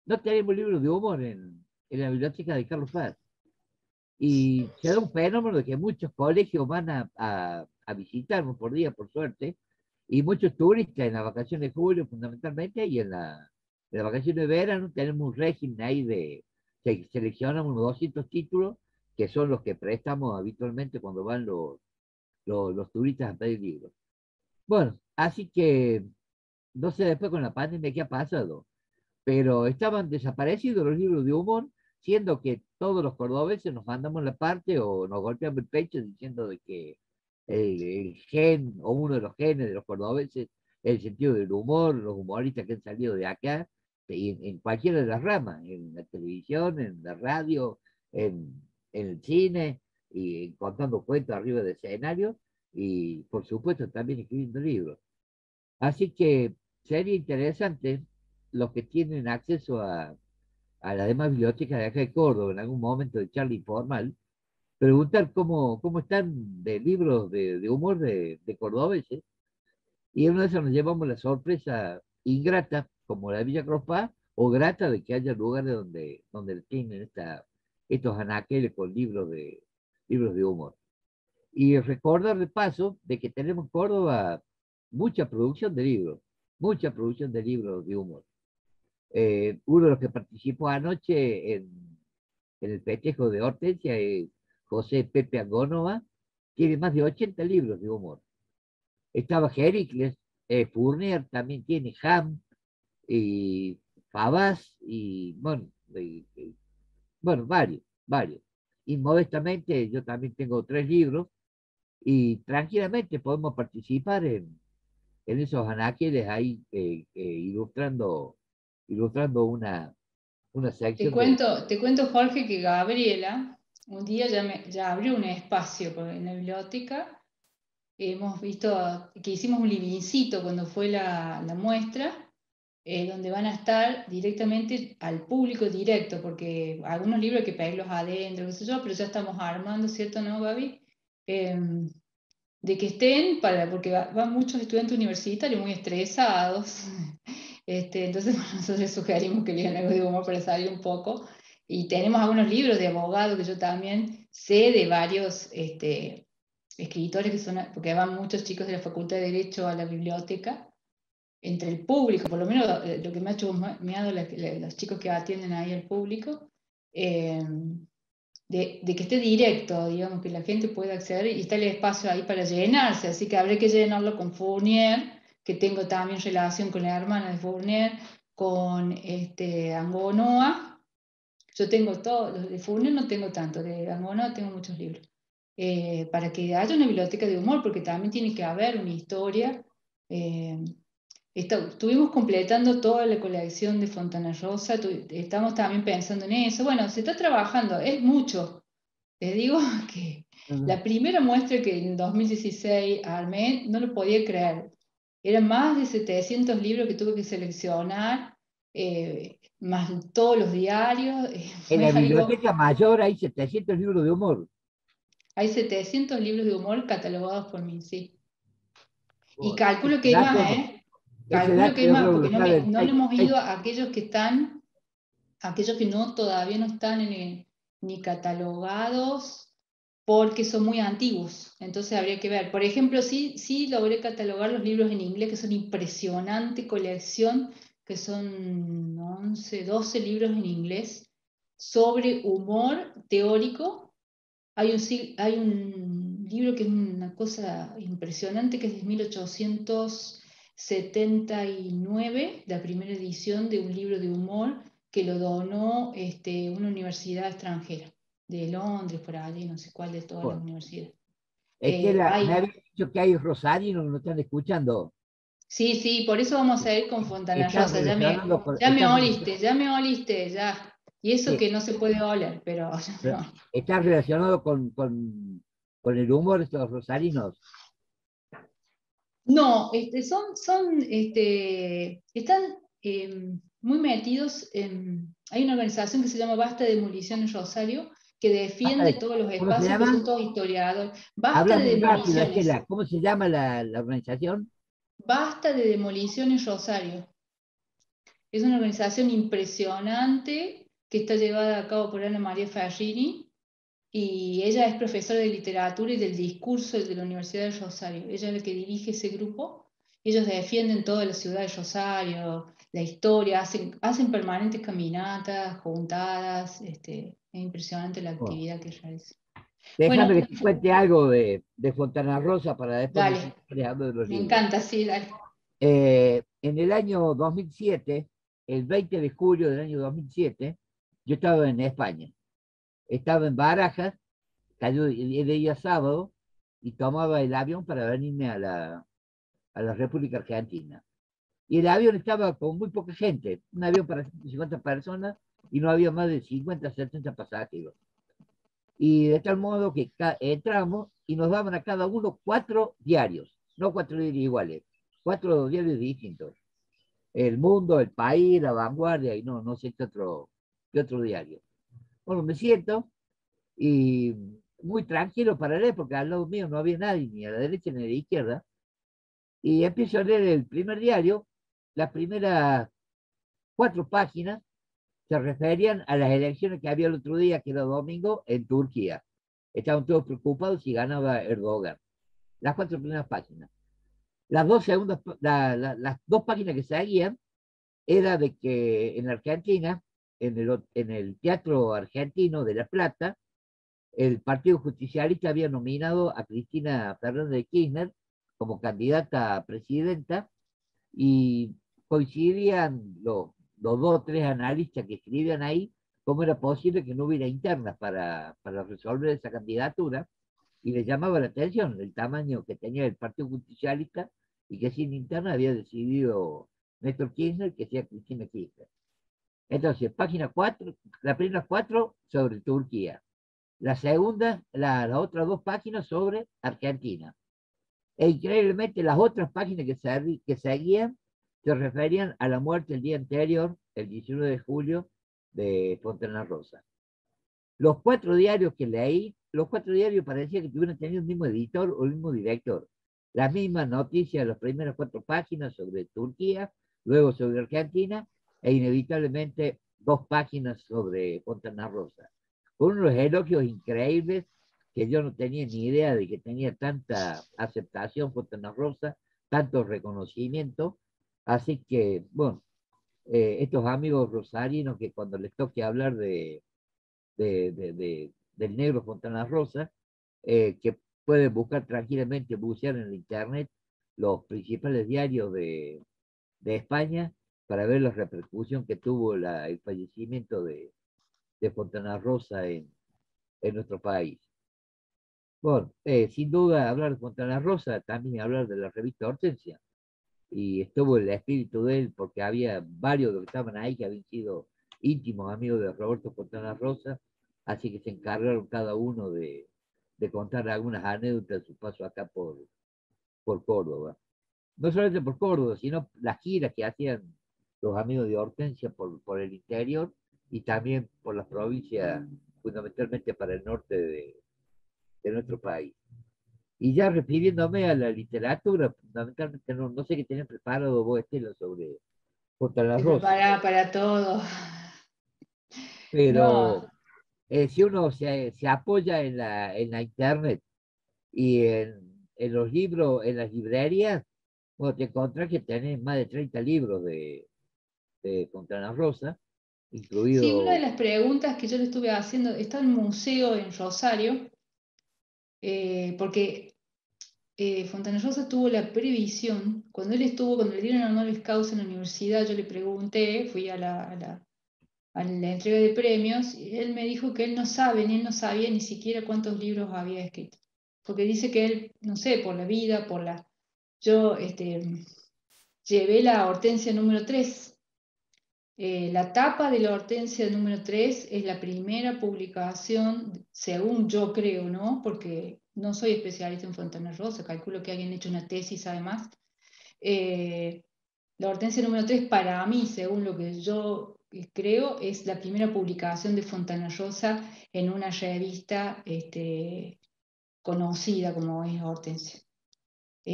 no tenemos libros de humor en la biblioteca de Carlos Paz. Y se da un fenómeno de que muchos colegios van a visitarnos por día, por suerte, y muchos turistas en las vacaciones de julio fundamentalmente, y en las vacaciones de verano tenemos un régimen ahí que seleccionamos unos 200 títulos, que son los que prestamos habitualmente cuando van los turistas a pedir libros. Bueno, así que no sé después con la pandemia qué ha pasado, pero estaban desaparecidos los libros de humor, siendo que todos los cordobeses nos mandamos la parte o nos golpeamos el pecho diciendo de que el gen o uno de los genes de los cordobeses es el sentido del humor, los humoristas que han salido de acá, y en cualquiera de las ramas, en la televisión, en la radio, en el cine, y contando cuentos arriba de escenario, y por supuesto también escribiendo libros. Así que sería interesante los que tienen acceso a las demás bibliotecas de acá de Córdoba en algún momento de charla informal, preguntar cómo están de libros de humor de cordobeses, y en una de esas nos llevamos la sorpresa ingrata, como la de Villa Cropá, o grata de que haya lugares donde tienen estos anaqueles con libros de humor. Y recordar de paso de que tenemos en Córdoba mucha producción de libros de humor. Uno de los que participó anoche en el festejo de Hortensia es José Pepe Angónova, tiene más de 80 libros de humor. Estaba Jericles, Fournier también tiene Ham, y Fabás, y bueno, bueno, varios. Y modestamente yo también tengo 3 libros y tranquilamente podemos participar en esos anaqueles ahí, ilustrando una sección de... Te cuento, Jorge, que Gabriela un día ya abrió un espacio en la biblioteca. Hemos visto que hicimos un livincito cuando fue la muestra, donde van a estar directamente al público directo, porque algunos libros hay que pedirlos adentro, qué sé yo, pero ya estamos armando, ¿cierto, no, Gaby? De que estén, porque van muchos estudiantes universitarios muy estresados. Entonces, bueno, nosotros les sugerimos que lean algo de humor para salir un poco. Y tenemos algunos libros de abogado que yo también sé de varios escritores que son, porque van muchos chicos de la Facultad de Derecho a la biblioteca, entre el público, por lo menos lo que me ha hecho miedo los chicos que atienden ahí al público. eh, de que esté directo, digamos, que la gente pueda acceder y está el espacio ahí para llenarse, así que habría que llenarlo con Fournier, que tengo también relación con la hermana de Fournier, con Angonoa. Yo tengo todo, los de Fournier no tengo tanto, de Angonoa tengo muchos libros. Para que haya una biblioteca de humor, porque también tiene que haber una historia. eh, Estuvimos completando toda la colección de Fontana Rosa, estamos también pensando en eso. Bueno, se está trabajando, es mucho. Les digo que Ujú. la primera muestra que en 2016 armé, no lo podía creer. Eran más de 700 libros que tuve que seleccionar, más todos los diarios. En Fue la algo. biblioteca mayor hay 700 libros de humor. Hay 700 libros de humor catalogados por mí, sí. Y Bueno, calculo que hay más, ¿eh? ese Calculo dato que hay yo más, creo que porque lo saben. no le hemos ido a aquellos que están, aquellos que no todavía no están ni catalogados porque son muy antiguos. Entonces habría que ver. Por ejemplo, sí logré catalogar los libros en inglés, que son impresionante colección, que son 11 12 libros en inglés sobre humor teórico. Hay un libro que es una cosa impresionante, que es de 1879, la primera edición de un libro de humor que lo donó una universidad extranjera, de Londres, por allí, no sé cuál de todas las Bueno, universidades. me Hay, habían dicho que hay Rosario, no lo están escuchando. sí, sí, por eso vamos a ir con Fontana Están Rosa, relacionando con, ya me oliste, ya me oliste, ya. Y eso sí, que no se puede oler, pero ya me oliste. están relacionados con el humor de estos rosarinos. No, están muy metidos en... Hay una organización que se llama Basta de Demoliciones Rosario, que Basta defiende de- todos los ¿Cómo se espacios, que son llama? todos historiadores. Basta Habla de muy rápido, Demoliciones, Estela. ¿Cómo se llama la organización? Basta de Demoliciones Rosario. Es una organización impresionante que está llevada a cabo por Ana María Ferrini, y ella es profesora de literatura y del discurso de la Universidad de Rosario. Ella es la que dirige ese grupo. Ellos defienden toda la ciudad de Rosario, la historia, hacen permanentes caminatas, juntadas. Es impresionante la Bueno, actividad que realizan. déjame Bueno, que te cuente algo de Fontana Rosa para después no dale, seguir hablando de los me libros. encanta, sí, dale. En el año 2007, el 20 de julio del año 2007, yo estaba en España. Estaba en Barajas, cayó el día sábado, y tomaba el avión para venirme a la República Argentina. Y el avión estaba con muy poca gente, un avión para 150 personas, y no había más de 50, 70 pasajeros. Y de tal modo que entramos y nos daban a cada uno 4 diarios, no 4 diarios iguales, 4 diarios distintos. El Mundo, El País, La Vanguardia, y no sé qué otro diario. Bueno, me siento y muy tranquilo para leer, porque al lado mío no había nadie, ni a la derecha ni a la izquierda, y empiezo a leer el primer diario. Las primeras 4 páginas se referían a las elecciones que había el otro día, que era domingo, en Turquía. Estaban todos preocupados si ganaba Erdogan. Las 4 primeras páginas. Las 2 páginas que seguían era de que en Argentina, en el Teatro Argentino de La Plata, el Partido Justicialista había nominado a Cristina Fernández de Kirchner como candidata a presidenta, y coincidían los 2 o 3 analistas que escribían ahí cómo era posible que no hubiera internas para resolver esa candidatura, y les llamaba la atención el tamaño que tenía el Partido Justicialista, y que sin interna había decidido Néstor Kirchner que sea Cristina Kirchner. Entonces, página 4, las primeras 4 sobre Turquía, la segunda, las otras 2 páginas sobre Argentina. E increíblemente las otras páginas que seguían se referían a la muerte el día anterior, el 19 de julio, de Fontana Rosa. Los 4 diarios que leí, los 4 diarios parecía que tuvieran tenido el mismo editor o el mismo director. Las mismas noticias, las primeras 4 páginas sobre Turquía, luego sobre Argentina, e inevitablemente 2 páginas sobre Fontana Rosa. Con unos elogios increíbles, que yo no tenía ni idea de que tenía tanta aceptación Fontana Rosa, tanto reconocimiento. Así que, bueno, estos amigos rosarinos que cuando les toque hablar del negro Fontana Rosa, que pueden buscar tranquilamente, bucear en el internet los principales diarios de España, para ver la repercusión que tuvo el fallecimiento de Fontana Rosa en nuestro país. Bueno, sin duda hablar de Fontana Rosa, también hablar de la revista Hortensia, y estuvo el espíritu de él, porque había varios de los que estaban ahí que habían sido íntimos amigos de Roberto Fontana Rosa, así que se encargaron cada uno de contar algunas anécdotas de su paso acá por Córdoba. No solamente por Córdoba, sino las giras que hacían los amigos de Hortensia por el interior, y también por las provincias, fundamentalmente para el norte de nuestro país. Y ya refiriéndome a la literatura, fundamentalmente no sé qué tienen preparado vos, Estela, sobre Fontana Estoy Rosa, preparada para todo. No, pero si uno se apoya en la internet y en los libros, en las librerías, bueno, te encontrás que tenés más de 30 libros de Fontana Rosa, sí, una de incluido. las preguntas que yo le estuve haciendo, está en un museo en Rosario, porque Fontana Rosa tuvo la previsión, cuando le dieron el honoris causa en la universidad, yo le pregunté, fui a la entrega de premios, y él me dijo que él no sabe, ni él no sabía ni siquiera cuántos libros había escrito. Porque dice que él, no sé, por la vida, yo llevé la Hortensia número 3. La tapa de la Hortensia número 3 es la primera publicación, según yo creo, ¿no? Porque no soy especialista en Fontana Rosa, calculo que alguien ha hecho una tesis además. Eh, la Hortensia número 3 para mí, según lo que yo creo, es la primera publicación de Fontana Rosa en una revista conocida como es Hortensia.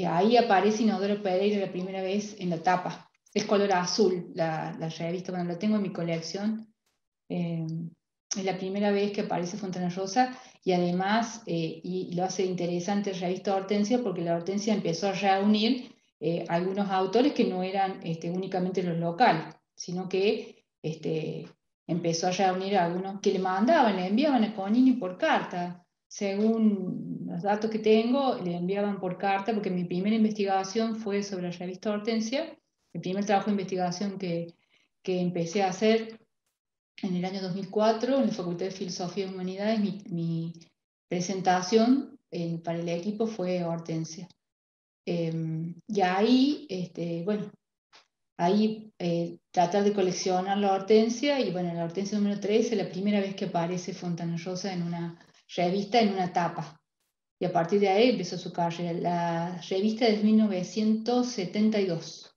Ahí aparece Inodoro Pereira la primera vez en la tapa. Es color azul la revista, cuando la tengo en mi colección. eh, es la primera vez que aparece Fontana Rosa, y además, y lo hace interesante la revista Hortensia, porque la Hortensia empezó a reunir algunos autores que no eran únicamente los locales, sino que empezó a reunir a algunos que le enviaban a Conini por carta. Según los datos que tengo, le enviaban por carta, porque mi primera investigación fue sobre la revista Hortensia, el primer trabajo de investigación que empecé a hacer en el año 2004 en la Facultad de Filosofía y Humanidades. Mi presentación para el equipo fue Hortensia. Y ahí, bueno, ahí tratar de coleccionar la Hortensia, y bueno, la Hortensia número 3 es la primera vez que aparece Fontana Rosa en una revista, en una tapa. Y a partir de ahí empezó su carrera. La revista es de 1972.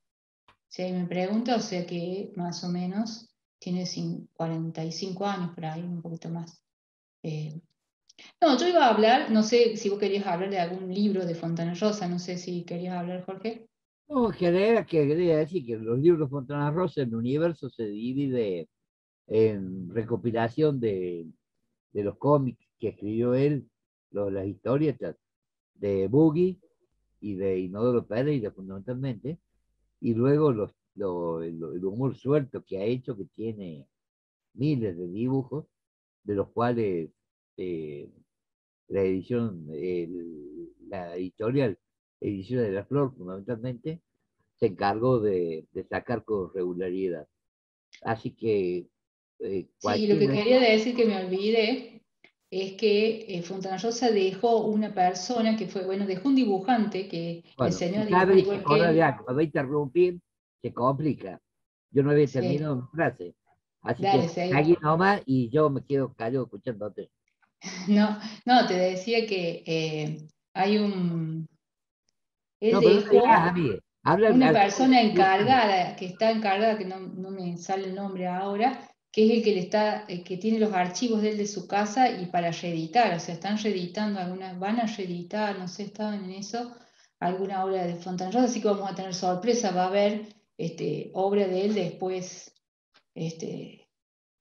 Si ahí me pregunta, o sea que más o menos tiene 45 años por ahí, un poquito más. Eh, No, yo iba a hablar, no sé si vos querías hablar de algún libro de Fontana Rosa, no sé si querías hablar, Jorge. No, que quería decir que los libros Fontana Rosa, el universo se divide en recopilación de los cómics que escribió él, las historietas de Boogie y de Inodoro Pereira fundamentalmente, y luego el humor suelto que ha hecho, que tiene miles de dibujos, de los cuales eh, la edición, la editorial Ediciones de la Flor fundamentalmente, se encargó de sacar con regularidad. Así que Sí, y lo que cualquiera... quería decir que me olvidé es que Fontana Rosa dejó una persona que fue, bueno, dejó un dibujante que le Bueno, enseñó a y dibujar sabes que igual que acordar de él. algo, me va a interrumpir, se complica. Yo no había Sí, terminado mi frase. Así dale, que seguí. aquí nomás y yo me quedo callado escuchándote. No, no, te decía que hay un, él No, pero no me digas a dejó mí. Habla una al persona final. encargada, que está encargada, que no me sale el nombre ahora, que es el que le está, el que tiene los archivos de él de su casa y para reeditar, o sea, están reeditando algunas, van a reeditar, no sé, estaban en eso, alguna obra de Fontana Rosa, así que vamos a tener sorpresa, va a haber obra de él después, este,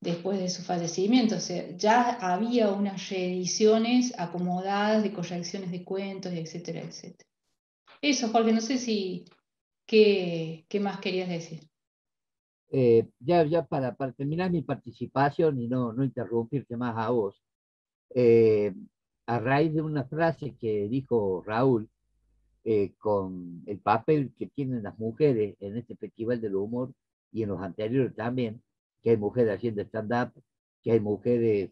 después de su fallecimiento, o sea, ya había unas reediciones acomodadas de correcciones de cuentos, etcétera, etcétera. Eso, Jorge, no sé si qué más querías decir. Ya para terminar mi participación y no interrumpirte más a vos, eh, a raíz de una frase que dijo Raúl, con el papel que tienen las mujeres en este Festival del Humor y en los anteriores también, que hay mujeres haciendo stand-up, que hay mujeres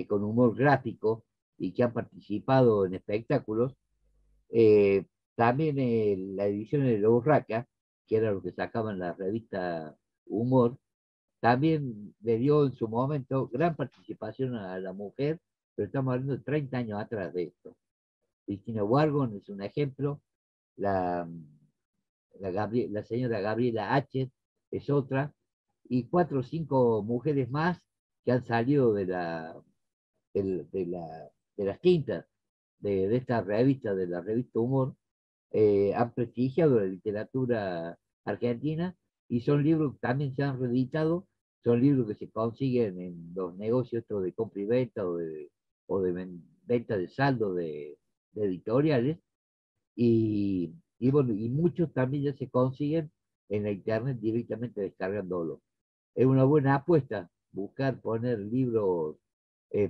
con humor gráfico y que han participado en espectáculos. Eh, También la edición de la Urraca, que era lo que sacaban la revista Humor, también le dio en su momento gran participación a la mujer, pero estamos hablando de 30 años atrás de esto. Cristina Wargon es un ejemplo, la, la señora Gabriela H. es otra, y cuatro o cinco mujeres más que han salido del- de, la, de las tintas de esta revista, de la revista Humor, han prestigiado la literatura argentina y son libros que también se han reeditado, son libros que se consiguen en los negocios estos de compra y venta o de venta de saldo de editoriales y bueno, y muchos también ya se consiguen en la internet directamente descargándolo. Es una buena apuesta buscar poner libros,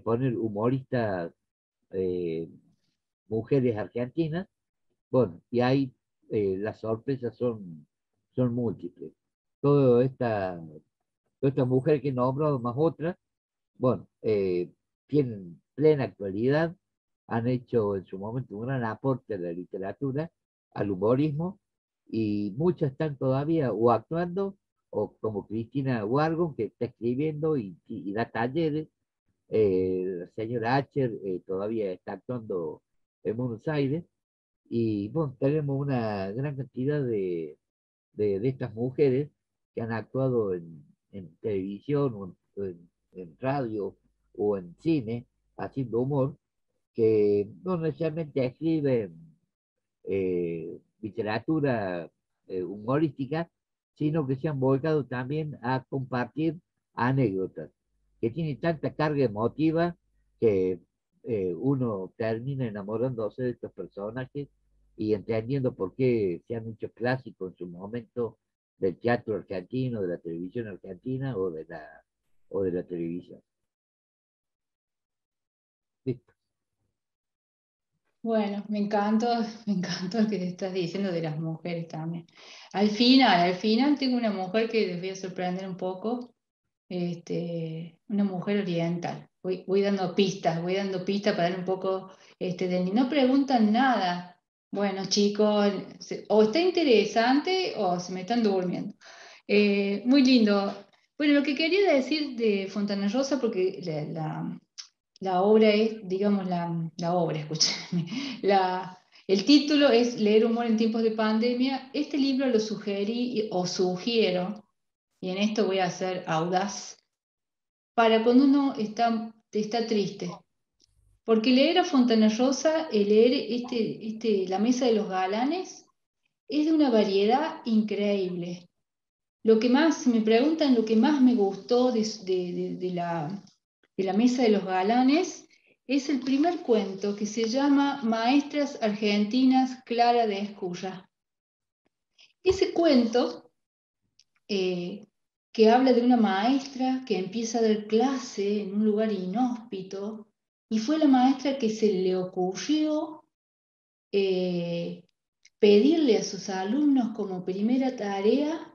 poner humoristas, eh, mujeres argentinas, bueno, y ahí las sorpresas son múltiples. Toda esta, toda esta mujer que he nombrado más otras, bueno, tienen plena actualidad, han hecho en su momento un gran aporte a la literatura, al humorismo, y muchas están todavía o actuando, o como Cristina Wargon, que está escribiendo y da talleres. La señora Acher todavía está actuando en Buenos Aires, y bueno, tenemos una gran cantidad de estas mujeres que han actuado en televisión o en radio o en cine haciendo humor, que no necesariamente escriben literatura humorística, sino que se han volcado también a compartir anécdotas, que tienen tanta carga emotiva que uno termina enamorándose de estos personajes y entendiendo por qué se han hecho clásicos en su momento del teatro argentino, de la televisión argentina o de la televisión. Listo. Bueno, me encantó lo que te estás diciendo de las mujeres también. Al final tengo una mujer que les voy a sorprender un poco, una mujer oriental. Voy dando pistas para dar un poco no preguntan nada. Bueno, chicos, o está interesante o se me están durmiendo. Muy lindo. Bueno, lo que quería decir de Fontana Rosa, porque la obra es, digamos, la obra, escúchame, el título es Leer humor en tiempos de pandemia. Este libro lo sugerí o sugiero, y en esto voy a ser audaz, para cuando uno está triste, Porque leer a Fontana Rosa, leer La Mesa de los Galanes, es de una variedad increíble. Lo que más, si me preguntan, lo que más me gustó de la Mesa de los Galanes es el primer cuento, que se llama Maestras Argentinas Clara de Escurra. Ese cuento, que habla de una maestra que empieza a dar clase en un lugar inhóspito, y fue la maestra que se le ocurrió pedirle a sus alumnos como primera tarea,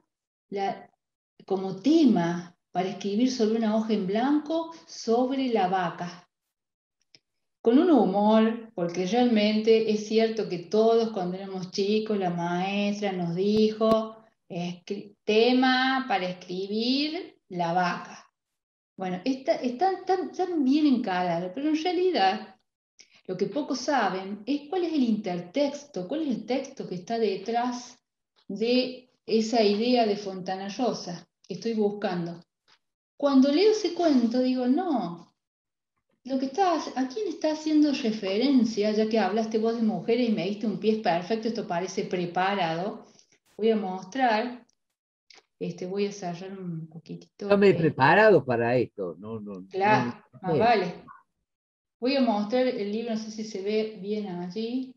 como tema para escribir sobre una hoja en blanco sobre la vaca. Con un humor, porque realmente es cierto que todos cuando éramos chicos, la maestra nos dijo, tema para escribir la vaca. Bueno, está tan bien encarada, pero en realidad lo que pocos saben es cuál es el intertexto, cuál es el texto que está detrás de esa idea de Fontana Rosa que estoy buscando. Cuando leo ese cuento digo, no, ¿a quién está haciendo referencia? Ya que hablaste vos de mujeres y me diste un pie perfecto, esto parece preparado. Voy a mostrar, voy a cerrar un poquitito. No me he preparado para esto. Claro, más vale. Voy a mostrar el libro, no sé si se ve bien allí.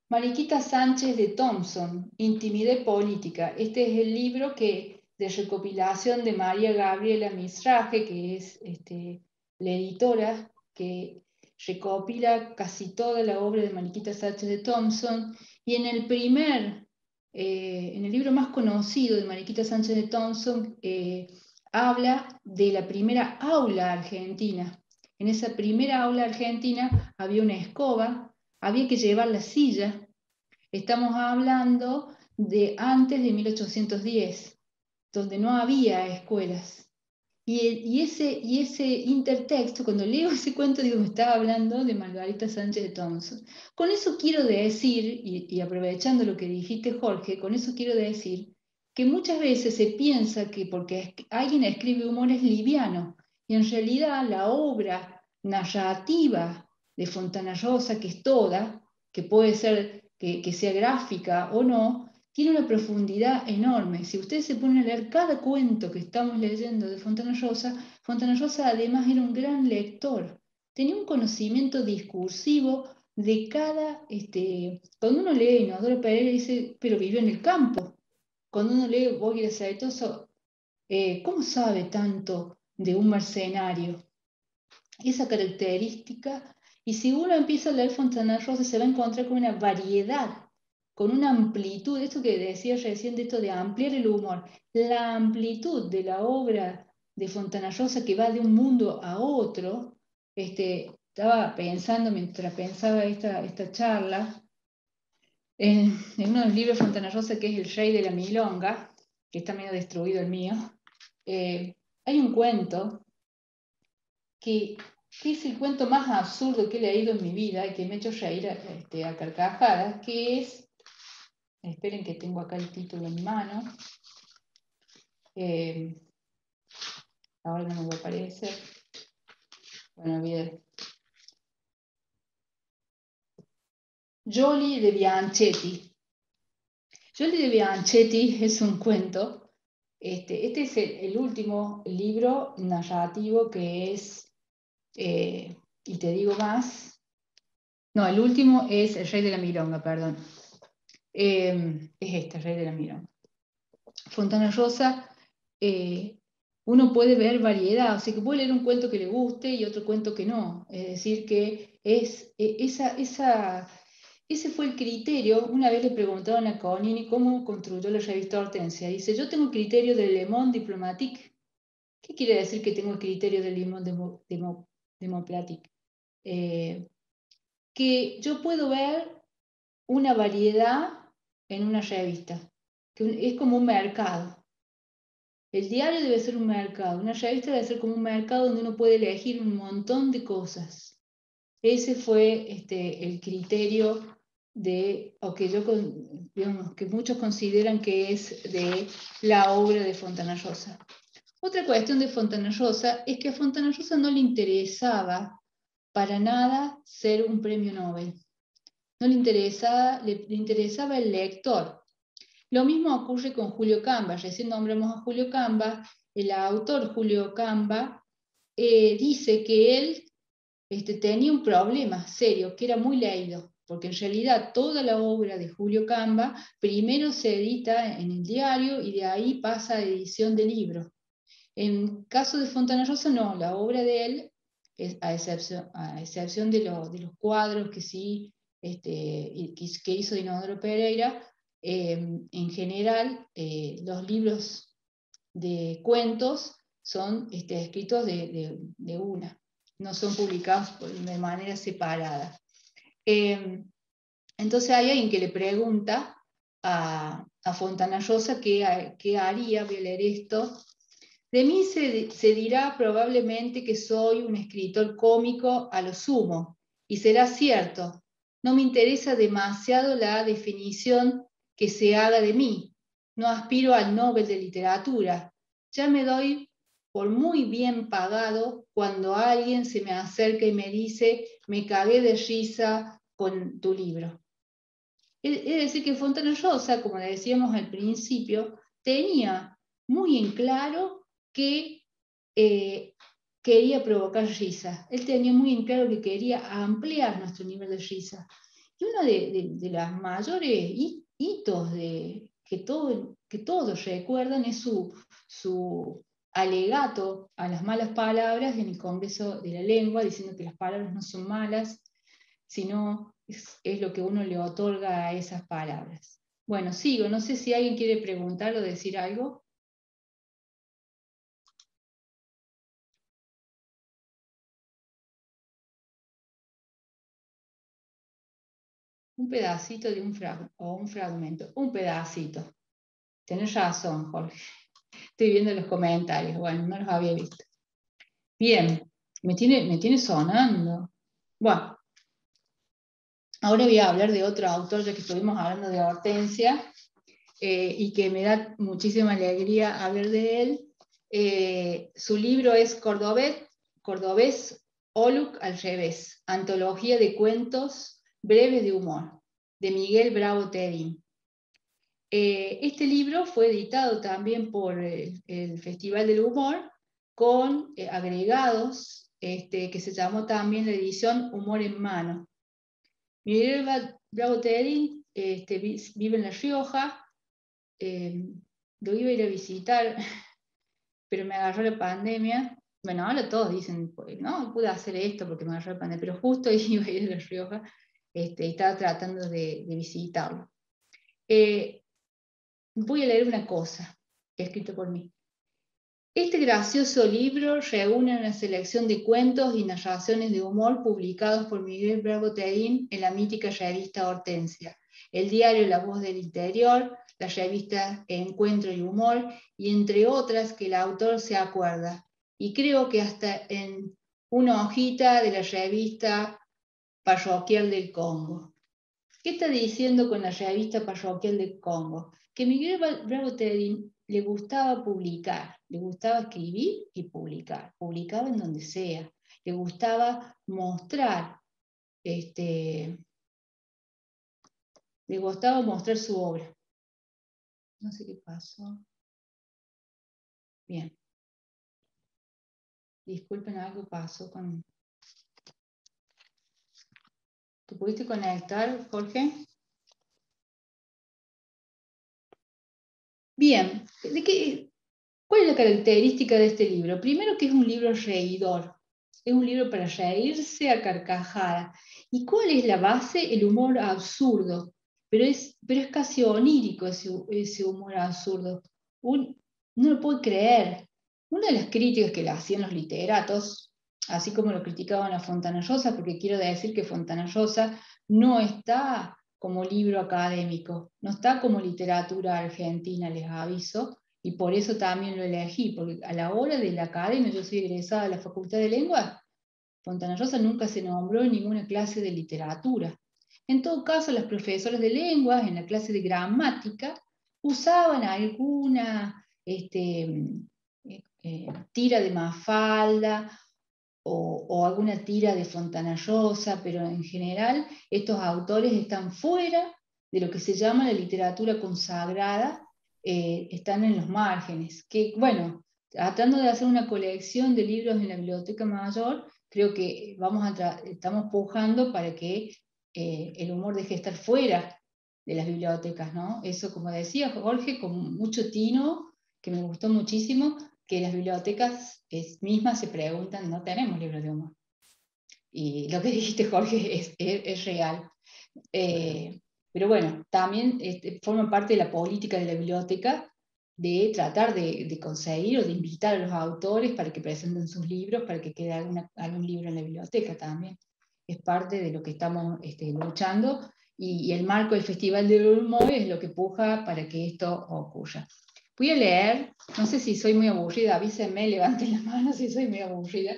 Mariquita Sánchez de Thompson, Intimidad Política. Este es el libro de recopilación de María Gabriela Misraje, que es la editora que recopila casi toda la obra de Mariquita Sánchez de Thompson. Y en el libro más conocido de Mariquita Sánchez de Thompson, habla de la primera aula argentina. En esa primera aula argentina había una escoba, había que llevar la silla. Estamos hablando de antes de 1810, donde no había escuelas. Y ese intertexto, cuando leo ese cuento, digo, me estaba hablando de Margarita Sánchez de Thompson. Con eso quiero decir, y aprovechando lo que dijiste, Jorge, con eso quiero decir que muchas veces se piensa que porque alguien escribe humor es liviano, y en realidad la obra narrativa de Fontana Rosa, que es toda, que puede ser que sea gráfica o no, tiene una profundidad enorme. Si ustedes se ponen a leer cada cuento que estamos leyendo de Fontana Rosa además era un gran lector, tenía un conocimiento discursivo de cada, cuando uno lee Inodoro Pereira dice, pero vivió en el campo. Cuando uno lee Boguira Saetoso, ¿cómo sabe tanto de un mercenario? Esa característica, y si uno empieza a leer Fontana Rosa se va a encontrar con una variedad, con una amplitud, esto que decía recién de esto de ampliar el humor, la amplitud de la obra de Fontana Rosa que va de un mundo a otro. Estaba pensando, mientras pensaba esta charla, en uno de los libros de Fontana Rosa, que es El Rey de la Milonga, que está medio destruido el mío. Hay un cuento que es el cuento más absurdo que he leído en mi vida y que me ha hecho reír a carcajadas, que es, esperen que tengo acá el título en mi mano, ahora no me va a aparecer, bueno, bien. Jolly de Bianchetti. Jolly de Bianchetti es un cuento, este es el último libro narrativo que es, y te digo más, no, el último es El Rey de la Milonga, perdón. Es El Rey de la Milonga. Fontana Rosa, uno puede ver variedad, o sea que puede leer un cuento que le guste y otro cuento que no. Es decir, que ese fue el criterio. Una vez le preguntaron a Conini cómo construyó la revista Hortensia. Dice, yo tengo el criterio del Le Monde Diplomatique. ¿Qué quiere decir que tengo el criterio del Le Monde Diplomatique? Que yo puedo ver una variedad en una revista, que es como un mercado. El diario debe ser un mercado, una revista debe ser como un mercado donde uno puede elegir un montón de cosas. Ese fue el criterio o que digamos, que muchos consideran que es de la obra de Fontana Rosa. Otra cuestión de Fontana Rosa es que a Fontana Rosa no le interesaba para nada ser un premio Nobel. No le interesaba el lector. Lo mismo ocurre con Julio Camba. Recién nombramos a Julio Camba. El autor Julio Camba dice que él tenía un problema serio, que era muy leído, porque en realidad toda la obra de Julio Camba primero se edita en el diario y de ahí pasa a edición de libro. En caso de Fontana Rosa, no, la obra de él, a excepción de los cuadros que sí que hizo Dinodoro Pereira, en general los libros de cuentos son escritos de una, no son publicados de manera separada. Entonces hay alguien que le pregunta a Fontana Rosa qué haría. Voy a leer esto. De mí se dirá probablemente que soy un escritor cómico a lo sumo, y será cierto. No me interesa demasiado la definición que se haga de mí. No aspiro al Nobel de Literatura. Ya me doy por muy bien pagado cuando alguien se me acerca y me dice: me cagué de risa con tu libro. Es decir, que Fontana Rosa, como decíamos al principio, tenía muy en claro que quería provocar risa. Él tenía muy en claro que quería ampliar nuestro nivel de risa. Y uno de los mayores hitos que todos recuerdan es su alegato a las malas palabras en el Congreso de la Lengua, diciendo que las palabras no son malas, sino es lo que uno le otorga a esas palabras. Bueno, sigo. No sé si alguien quiere preguntar o decir algo. Un pedacito de un fragmento. Un pedacito. Tenés razón, Jorge. Estoy viendo los comentarios. Bueno, no los había visto. Bien. Me tiene sonando. Bueno. Ahora voy a hablar de otro autor, ya que estuvimos hablando de Hortensia, y que me da muchísima alegría hablar de él. Su libro es Cordobés Oluc al revés, antología de cuentos breves de humor, de Miguel Bravo Terán. Este libro fue editado también por el Festival del Humor, con agregados, que se llamó también la edición Humor en Mano. Miguel Bravo Terán vive en La Rioja. Lo iba a ir a visitar, pero me agarró la pandemia. Bueno, ahora todos dicen, no, pude hacer esto porque me agarró la pandemia, pero justo iba a ir a La Rioja y estaba tratando de visitarlo. Voy a leer una cosa escrito por mí. Este gracioso libro reúne una selección de cuentos y narraciones de humor publicados por Miguel Bravo Terán en la mítica revista Hortensia, el diario La Voz del Interior, la revista Encuentro y Humor, y entre otras que el autor se acuerda. Y creo que hasta en una hojita de la revista Parroquial del Congo. ¿Qué está diciendo con la revista Parroquial del Congo? Que Miguel Bravo Terán le gustaba publicar, le gustaba escribir y publicar. Publicaba en donde sea. Le gustaba mostrar, le gustaba mostrar su obra. No sé qué pasó. Bien. Disculpen, algo pasó con... ¿Te pudiste conectar, Jorge? Bien. ¿Cuál es la característica de este libro? Primero, que es un libro reidor. Es un libro para reírse a carcajada. ¿Y cuál es la base? El humor absurdo. Pero es casi onírico ese humor absurdo. No lo puede creer. Una de las críticas que le hacían los literatos, así como lo criticaban a Fontana Rosa, porque quiero decir que Fontana Rosa no está como libro académico, no está como literatura argentina, les aviso, y por eso también lo elegí, porque a la hora de la academia, yo soy egresada de la Facultad de Lengua, Fontana Rosa nunca se nombró en ninguna clase de literatura. En todo caso, las profesoras de lenguas, en la clase de gramática, usaban alguna, tira de Mafalda o alguna tira de Fontana Rosa, pero en general estos autores están fuera de lo que se llama la literatura consagrada, están en los márgenes. Que, bueno, tratando de hacer una colección de libros en la Biblioteca Mayor, creo que estamos pujando para que el humor deje de estar fuera de las bibliotecas, ¿no? Eso, como decía Jorge, con mucho tino, que me gustó muchísimo, que las bibliotecas mismas se preguntan, no tenemos libros de humor. Y lo que dijiste, Jorge, es real. Pero bueno, también forma parte de la política de la biblioteca de tratar de conseguir o de invitar a los autores para que presenten sus libros, para que quede algún libro en la biblioteca también. Es parte de lo que estamos luchando, y el marco del Festival del Humor es lo que puja para que esto ocurra. Voy a leer, no sé si soy muy aburrida, avísenme, levanten la mano si soy muy aburrida.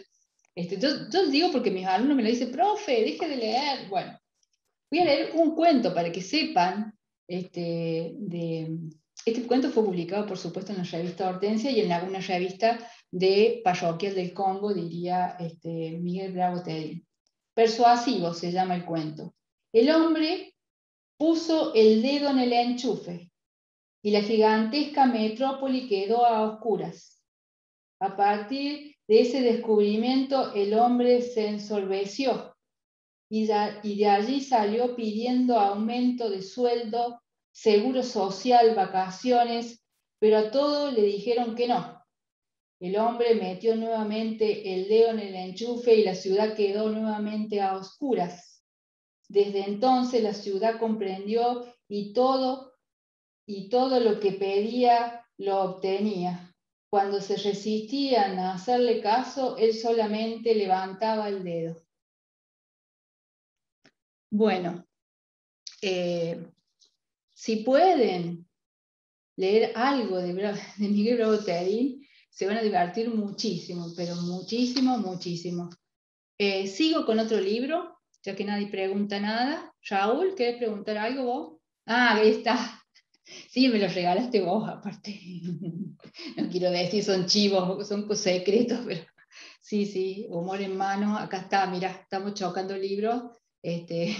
Yo digo porque mis alumnos me lo dicen, profe, deje de leer. Bueno, voy a leer un cuento para que sepan. Este cuento fue publicado, por supuesto, en la revista Hortensia y en alguna revista de parroquial del Congo, diría Miguel Bravo Teddy. Persuasivo se llama el cuento. El hombre puso el dedo en el enchufe y la gigantesca metrópoli quedó a oscuras. A partir de ese descubrimiento, el hombre se ensorbeció y de allí salió pidiendo aumento de sueldo, seguro social, vacaciones, pero a todo le dijeron que no. El hombre metió nuevamente el dedo en el enchufe y la ciudad quedó nuevamente a oscuras. Desde entonces la ciudad comprendió y todo lo que pedía lo obtenía. Cuando se resistían a hacerle caso, él solamente levantaba el dedo. Bueno, si pueden leer algo de Miguel Bravo Teddy, se van a divertir muchísimo, pero muchísimo, muchísimo. Sigo con otro libro, ya que nadie pregunta nada. Raúl, ¿querés preguntar algo vos? Ah, ahí está. Sí, me los regalaste vos, aparte. No quiero decir, son chivos, son secretos, pero sí, humor en mano. Acá está, mirá, estamos chocando libros. Sí.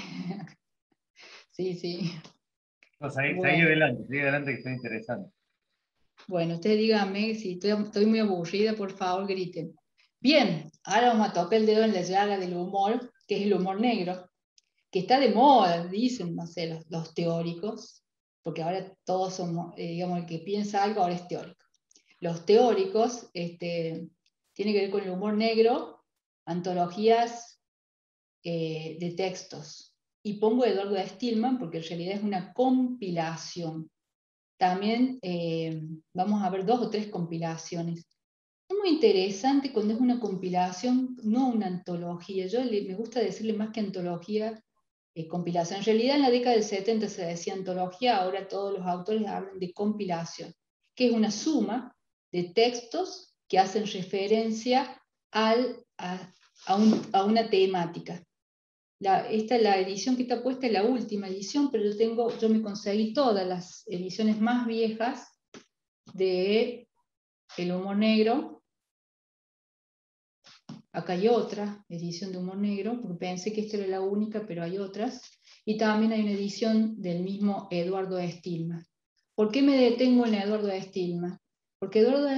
No, seguí Bueno. adelante, que está interesante. Bueno, ustedes díganme si estoy muy aburrida, por favor, griten. Bien, ahora vamos a tocar el dedo en la llaga del humor, que es el humor negro, que está de moda, dicen, no sé, los teóricos, porque ahora todos somos, digamos, el que piensa algo ahora es teórico. Los teóricos tienen que ver con el humor negro, antologías de textos. Y pongo Eduardo Stillman porque en realidad es una compilación. También vamos a ver 2 o 3 compilaciones. Es muy interesante cuando es una compilación, no una antología. Me gusta decirle más que antología, compilación. En realidad en la década del 70 se decía antología, ahora todos los autores hablan de compilación, que es una suma de textos que hacen referencia a una temática. La edición que está puesta es la última edición, pero yo me conseguí todas las ediciones más viejas de El humor negro. Acá hay otra edición de humor negro, porque pensé que esta era la única, pero hay otras. Y también hay una edición del mismo Eduardo Stillman. ¿Por qué me detengo en Eduardo Stillman? Porque Eduardo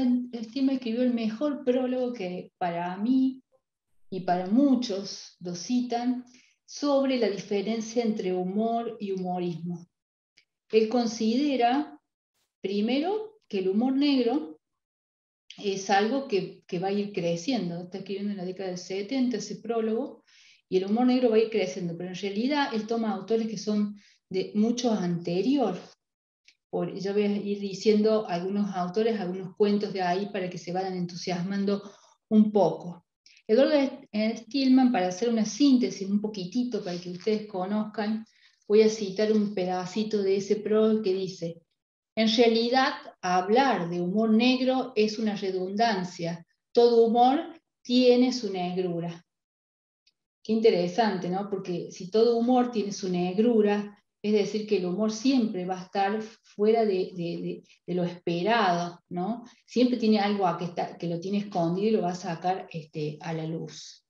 Stillman escribió el mejor prólogo que para mí y para muchos lo citan, sobre la diferencia entre humor y humorismo. Él considera, primero, que el humor negro es algo que va a ir creciendo. Está escribiendo en la década del 70 ese prólogo, y el humor negro va a ir creciendo, pero en realidad él toma autores que son de mucho anterior. Yo voy a ir diciendo algunos autores, algunos cuentos de ahí para que se vayan entusiasmando un poco. Eduardo Stillman, para hacer una síntesis un poquitito para que ustedes conozcan, voy a citar un pedacito de ese prólogo que dice: en realidad, hablar de humor negro es una redundancia. Todo humor tiene su negrura. Qué interesante, ¿no? Porque si todo humor tiene su negrura, es decir, que el humor siempre va a estar fuera de lo esperado, ¿no? Siempre tiene algo que lo tiene escondido y lo va a sacar a la luz.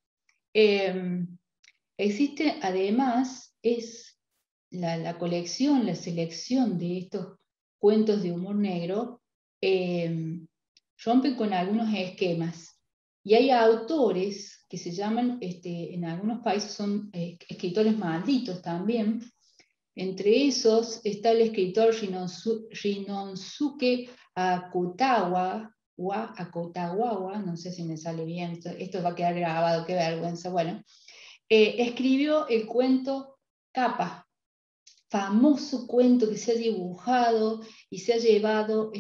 Existe además, es la colección, la selección de estos cuentos de humor negro, rompen con algunos esquemas. Y hay autores que se llaman, en algunos países son escritores malditos también. Entre esos está el escritor Shinosuke Akutagawa, no sé si me sale bien, esto va a quedar grabado, qué vergüenza. Bueno, escribió el cuento Kappa, famoso cuento que se ha dibujado y se ha llevado,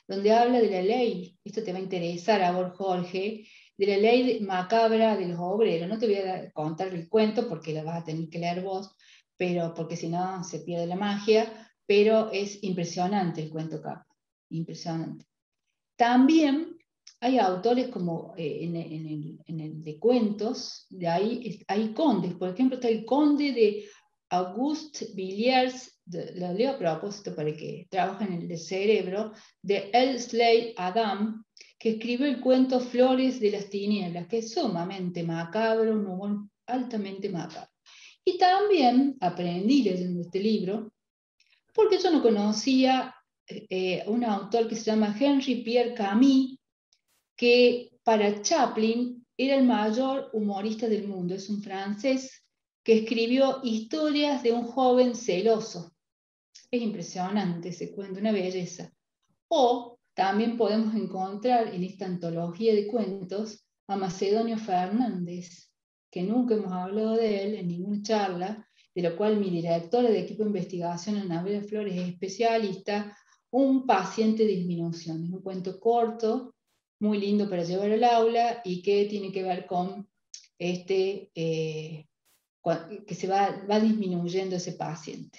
donde habla de la ley, esto te va a interesar a vos, Jorge, de la ley macabra de los obreros. No te voy a contar el cuento porque lo vas a tener que leer vos, pero porque si no se pierde la magia, pero es impresionante el cuento Kappa, impresionante. También hay autores como en el de cuentos, de ahí hay condes, por ejemplo está el conde de Auguste Villiers, lo leo a propósito para que trabajen en el cerebro, de Elsley Adam, que escribió el cuento Flores de las Tinieblas, que es sumamente macabro, un humor altamente macabro. Y también aprendí leyendo este libro, porque yo no conocía un autor que se llama Henri Pierre Camus, que para Chaplin era el mayor humorista del mundo. Es un francés que escribió Historias de un joven celoso. Es impresionante ese cuento, una belleza. O también podemos encontrar en esta antología de cuentos a Macedonio Fernández, que nunca hemos hablado de él en ninguna charla, de lo cual mi directora de equipo de investigación, Anabela Flores, es especialista, Un paciente de disminución. Es un cuento corto, muy lindo para llevar al aula y que tiene que ver con que se va disminuyendo ese paciente.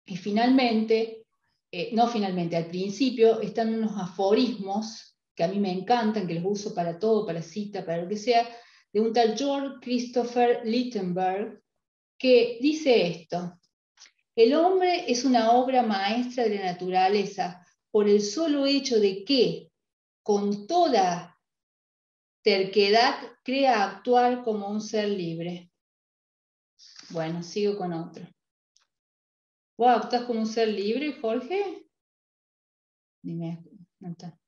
Y finalmente, al principio están unos aforismos que a mí me encantan, que los uso para todo, para cita, para lo que sea, de un tal George Christopher Lichtenberg, que dice esto: el hombre es una obra maestra de la naturaleza por el solo hecho de que, con toda terquedad, crea actuar como un ser libre. Bueno, sigo con otro. ¿Vos actúas como un ser libre, Jorge? Dime, no está.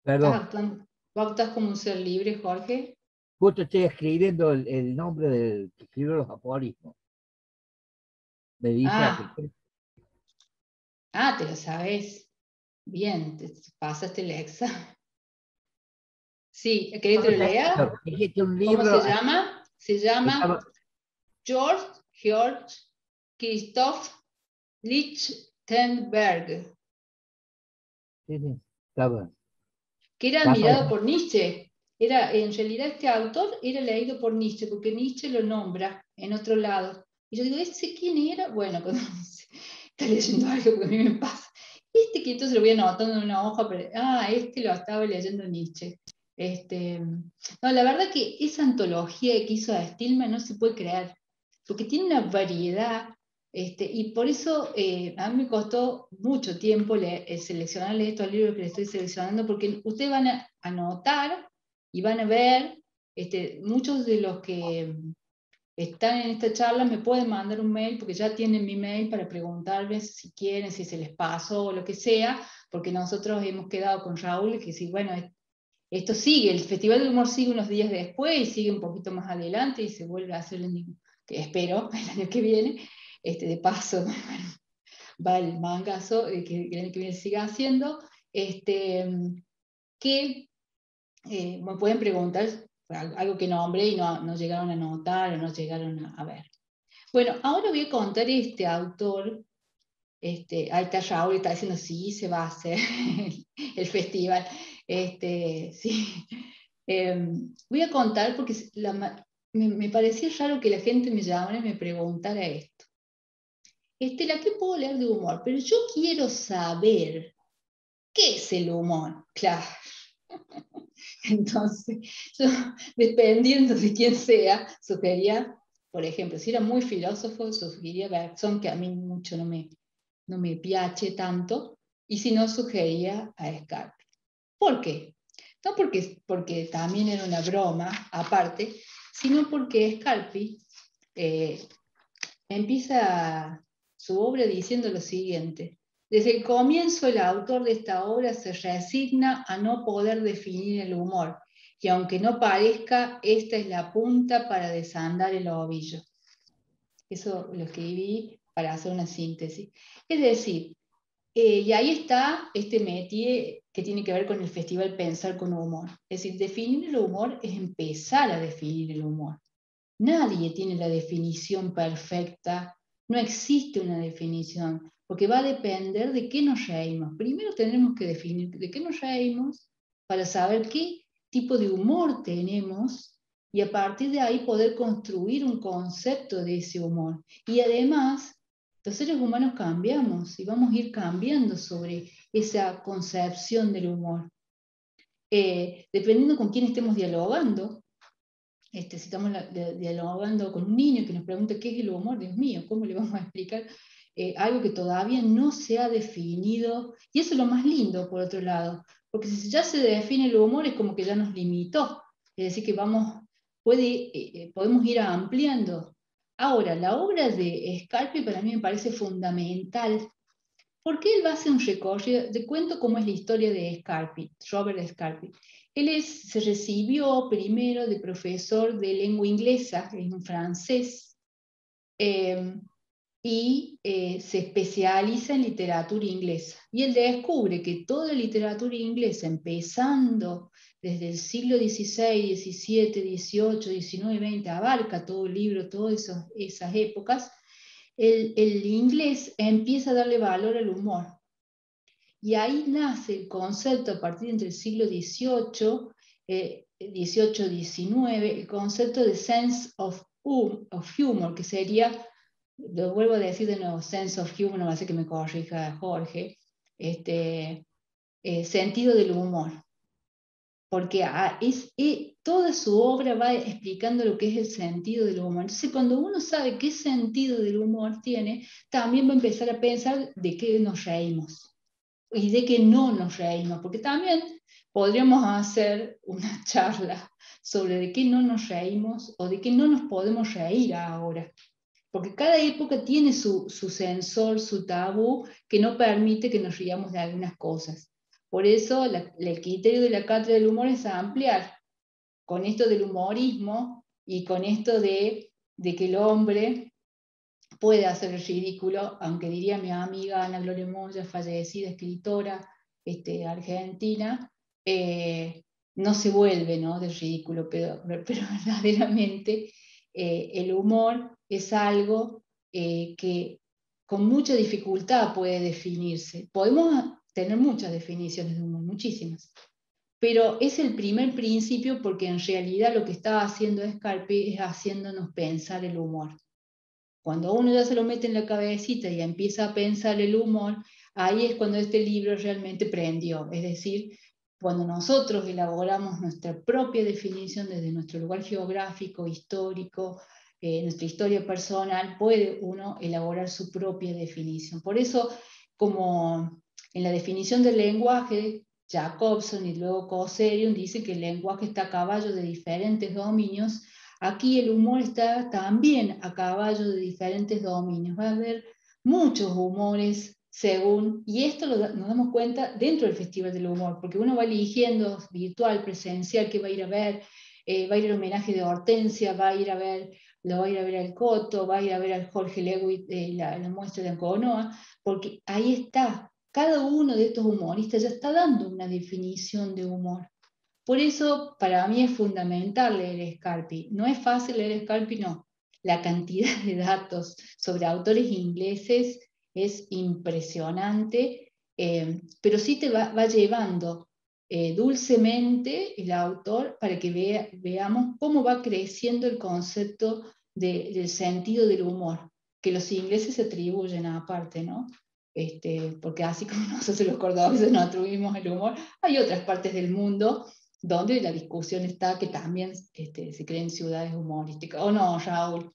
Perdón, ¿Vos actúas como un ser libre, Jorge? justo estoy escribiendo el nombre del que escribió los aforismos. Me dice Te lo sabes. Bien, te pasaste el examen. Sí, ¿querés que te lo lea? Dijiste un ¿Cómo libro. se llama? Se llama George Christoph Lichtenberg. Sí, está bueno. Que era admirado por Nietzsche. En realidad este autor era leído por Nietzsche, porque Nietzsche lo nombra en otro lado. Y yo digo, ¿ese quién era? Bueno, cuando está leyendo algo que a mí me pasa. Que entonces lo voy anotando en una hoja, pero, lo estaba leyendo Nietzsche. No, la verdad que esa antología que hizo a Stillman no se puede creer, porque tiene una variedad, y por eso a mí me costó mucho tiempo seleccionarle estos libros que le estoy seleccionando, porque ustedes van a anotar y van a ver, muchos de los que están en esta charla me pueden mandar un mail, porque ya tienen mi mail para preguntarles si quieren, si se les pasó o lo que sea, porque nosotros hemos quedado con Raúl, que si, bueno, esto sigue, el Festival del Humor sigue unos días después y sigue un poquito más adelante y se vuelve a hacer que espero el año que viene. De paso, va el mangazo que el año que viene siga haciendo. Que me pueden preguntar algo que nombre y no llegaron a notar o no llegaron a ver. Bueno, ahora voy a contar este autor. Ahí está Raúl, está diciendo sí, se va a hacer el festival. Sí. Voy a contar porque me parecía raro que la gente me llamara y me preguntara esto. ¿La que puedo leer de humor? Pero yo quiero saber qué es el humor. Claro. Entonces, yo, dependiendo de quién sea, sugería por ejemplo, si era muy filósofo, sugeriría Bergson, que a mí mucho no me piace tanto, y si no, sugería a Scarpi. ¿Por qué? No porque también era una broma, aparte, sino porque Scarpi empieza su obra diciendo lo siguiente: desde el comienzo el autor de esta obra se resigna a no poder definir el humor, y aunque no parezca, esta es la punta para desandar el ovillo. Eso lo escribí para hacer una síntesis. Es decir, y ahí está este métier que tiene que ver con el festival Pensar con Humor. Es decir, definir el humor es empezar a definir el humor. Nadie tiene la definición perfecta, no existe una definición, porque va a depender de qué nos reímos. Primero tenemos que definir de qué nos reímos para saber qué tipo de humor tenemos y a partir de ahí poder construir un concepto de ese humor. Y además, los seres humanos cambiamos y vamos a ir cambiando sobre esa concepción del humor. Dependiendo con quién estemos dialogando, si estamos dialogando con un niño que nos pregunta qué es el humor, Dios mío, ¿cómo le vamos a explicar algo que todavía no se ha definido? Y eso es lo más lindo, por otro lado, porque si ya se define el humor es como que ya nos limitó, es decir, que podemos ir ampliando. Ahora, la obra de Scarpi para mí me parece fundamental, porque él va a hacer un recorrido, te cuento cómo es la historia de Scarpi, Robert Scarpi. Él se recibió primero de profesor de lengua inglesa, es un francés, y se especializa en literatura inglesa. Y él descubre que toda literatura inglesa, empezando desde el siglo XVI, XVII, XVIII, XIX, XX, abarca todo el libro, todas esas épocas. El inglés empieza a darle valor al humor. Y ahí nace el concepto, a partir entre el siglo XVIII, XIX, el concepto de sense of humor, que sería, lo vuelvo a decir de nuevo, sense of humor, no va a ser que me corrija Jorge, sentido del humor. Porque toda su obra va explicando lo que es el sentido del humor. Entonces, cuando uno sabe qué sentido del humor tiene, también va a empezar a pensar de qué nos reímos y de que no nos reímos, porque también podríamos hacer una charla sobre de qué no nos reímos o de qué no nos podemos reír ahora, porque cada época tiene su sensor, su tabú, que no permite que nos riamos de algunas cosas. Por eso el criterio de la cátedra del humor es ampliar con esto del humorismo y con esto de que el hombre puede hacer el ridículo, aunque diría mi amiga Ana Gloria Moya, fallecida escritora argentina, no se vuelve, ¿no?, del ridículo, pero verdaderamente el humor es algo que con mucha dificultad puede definirse. Podemos tener muchas definiciones de humor, muchísimas, pero es el primer principio porque en realidad lo que estaba haciendo Scarpi es haciéndonos pensar el humor. Cuando uno ya se lo mete en la cabecita y empieza a pensar el humor, ahí es cuando este libro realmente prendió. Es decir, cuando nosotros elaboramos nuestra propia definición desde nuestro lugar geográfico, histórico, nuestra historia personal, puede uno elaborar su propia definición. Por eso, como en la definición del lenguaje, Jacobson y luego Cosserion dicen que el lenguaje está a caballo de diferentes dominios. Aquí el humor está también a caballo de diferentes dominios. Va a haber muchos humores según, y esto nos damos cuenta dentro del Festival del Humor, porque uno va eligiendo virtual, presencial, que va a ir a ver, va a ir al homenaje de Hortensia, lo va a ir a ver al Coto, va a ir a ver al Jorge Lewitt, la muestra de Anconoa, porque ahí está, cada uno de estos humoristas ya está dando una definición de humor. Por eso, para mí es fundamental leer Scarpi. No es fácil leer Scarpi, no. La cantidad de datos sobre autores ingleses es impresionante, pero sí te va llevando dulcemente el autor para que veamos cómo va creciendo el concepto del sentido del humor, que los ingleses se atribuyen aparte, ¿no? Porque así como nosotros los cordobeses nos atribuimos el humor, hay otras partes del mundo donde la discusión está que también se creen ciudades humorísticas. ¿O no, Raúl?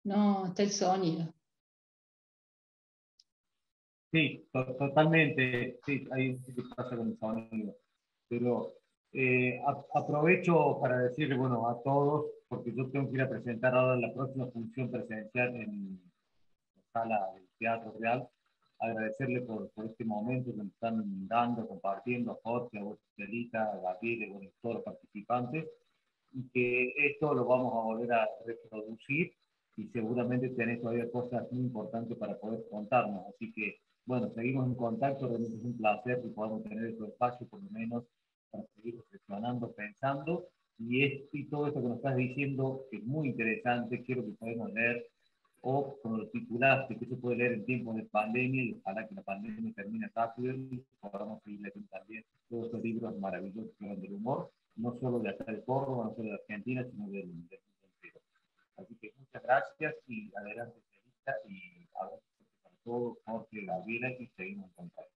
No, está el sonido. Sí, totalmente. Sí, ahí sí que pasa con el sonido. Pero aprovecho para decirle, bueno, a todos, porque yo tengo que ir a presentar ahora la próxima función presencial en la sala del Teatro Real, agradecerle por este momento que nos están dando, compartiendo, a Jorge, a vos, Celita, a Gabriel, bueno, todos los participantes, y que esto lo vamos a volver a reproducir y seguramente tenés todavía cosas muy importantes para poder contarnos. Así que, bueno, seguimos en contacto, realmente es un placer que podamos tener este espacio, por lo menos, para seguir reflexionando, pensando, y todo esto que nos estás diciendo, que es muy interesante, quiero que podamos leer, o como lo titulaste, que se puede leer en tiempos de pandemia, y ojalá que la pandemia termine rápido y podamos seguir leyendo también todos estos libros maravillosos que hablan del humor, no solo de acá de Córdoba, no solo de Argentina, sino del mundo entero. Así que muchas gracias y adelante, Celita, y abrazo para todos, Jorge, Gabriela, y seguimos en contacto.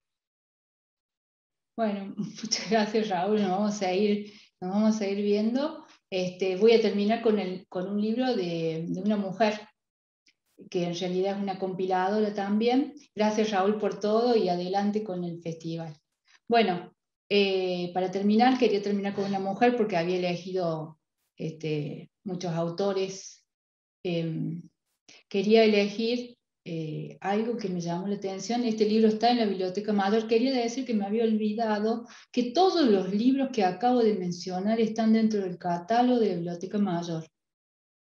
Bueno, muchas gracias, Raúl. Nos vamos a ir viendo. Voy a terminar con un libro de una mujer, que en realidad es una compiladora también. Gracias, Raúl, por todo y adelante con el festival. Bueno, para terminar, quería terminar con una mujer porque había elegido muchos autores. Quería elegir algo que me llamó la atención. Este libro está en la Biblioteca Mayor. Quería decir que me había olvidado que todos los libros que acabo de mencionar están dentro del catálogo de la Biblioteca Mayor.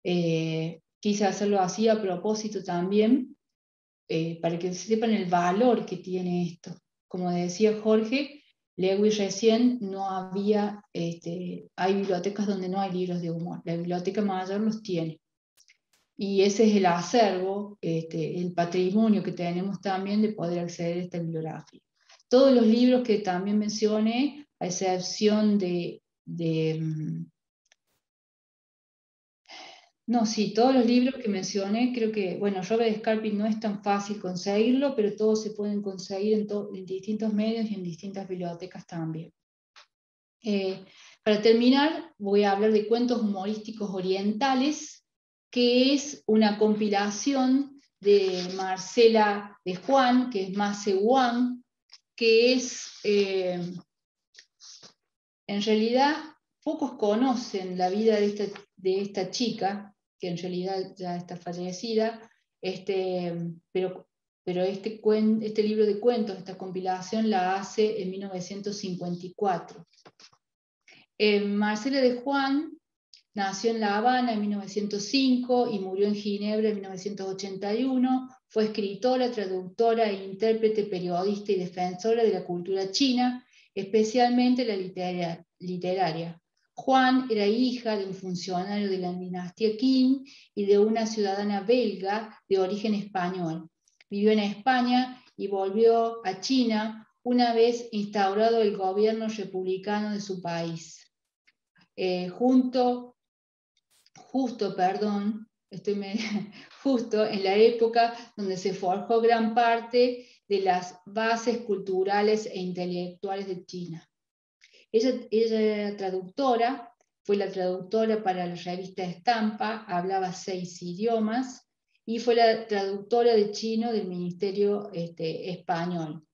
Quise hacerlo así a propósito también, para que sepan el valor que tiene esto. Como decía Jorge, Lewis recién, no había, hay bibliotecas donde no hay libros de humor. La Biblioteca Mayor los tiene. Y ese es el acervo, el patrimonio que tenemos también de poder acceder a esta bibliografía. Todos los libros que también mencioné, a excepción todos los libros que mencioné, creo que, bueno, Robert Scarpin no es tan fácil conseguirlo, pero todos se pueden conseguir en distintos medios y en distintas bibliotecas también. Para terminar, voy a hablar de Cuentos Humorísticos Orientales, que es una compilación de Marcela de Juan, que es Mase Wang, que es, en realidad, pocos conocen la vida de esta chica, que en realidad ya está fallecida, pero este libro de cuentos, esta compilación la hace en 1954. Marcela de Juan nació en La Habana en 1905 y murió en Ginebra en 1981. Fue escritora, traductora e intérprete, periodista y defensora de la cultura china, especialmente la literaria. Juan era hija de un funcionario de la dinastía Qing y de una ciudadana belga de origen español. Vivió en España y volvió a China una vez instaurado el gobierno republicano de su país. Justo en la época donde se forjó gran parte de las bases culturales e intelectuales de China. Ella era traductora, fue la traductora para la revista Estampa, hablaba 6 idiomas y fue la traductora de chino del Ministerio español.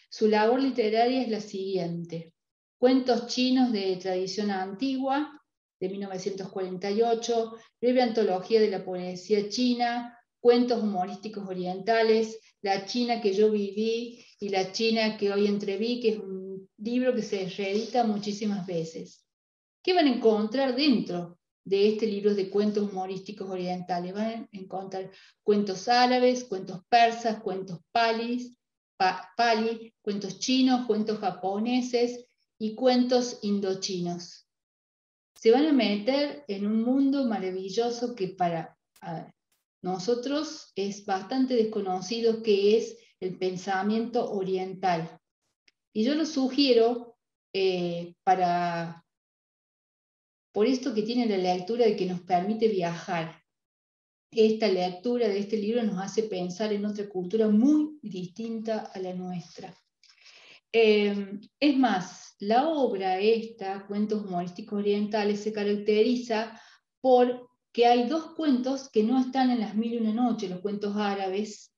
Su labor literaria es la siguiente: Cuentos chinos de tradición antigua, de 1948, breve antología de la poesía china, cuentos humorísticos orientales, La China que yo viví y La China que hoy entreví, que es un libro que se reedita muchísimas veces. ¿Qué van a encontrar dentro de este libro de cuentos humorísticos orientales? Van a encontrar cuentos árabes, cuentos persas, cuentos pali, cuentos chinos, cuentos japoneses y cuentos indochinos. Se van a meter en un mundo maravilloso que para nosotros es bastante desconocido, que es el pensamiento oriental. Y yo lo sugiero por esto que tiene la lectura de que nos permite viajar. Esta lectura de este libro nos hace pensar en otra cultura muy distinta a la nuestra. Es más, la obra esta, Cuentos Humorísticos Orientales, se caracteriza por que hay dos cuentos que no están en las Mil y una Noches, los cuentos árabes.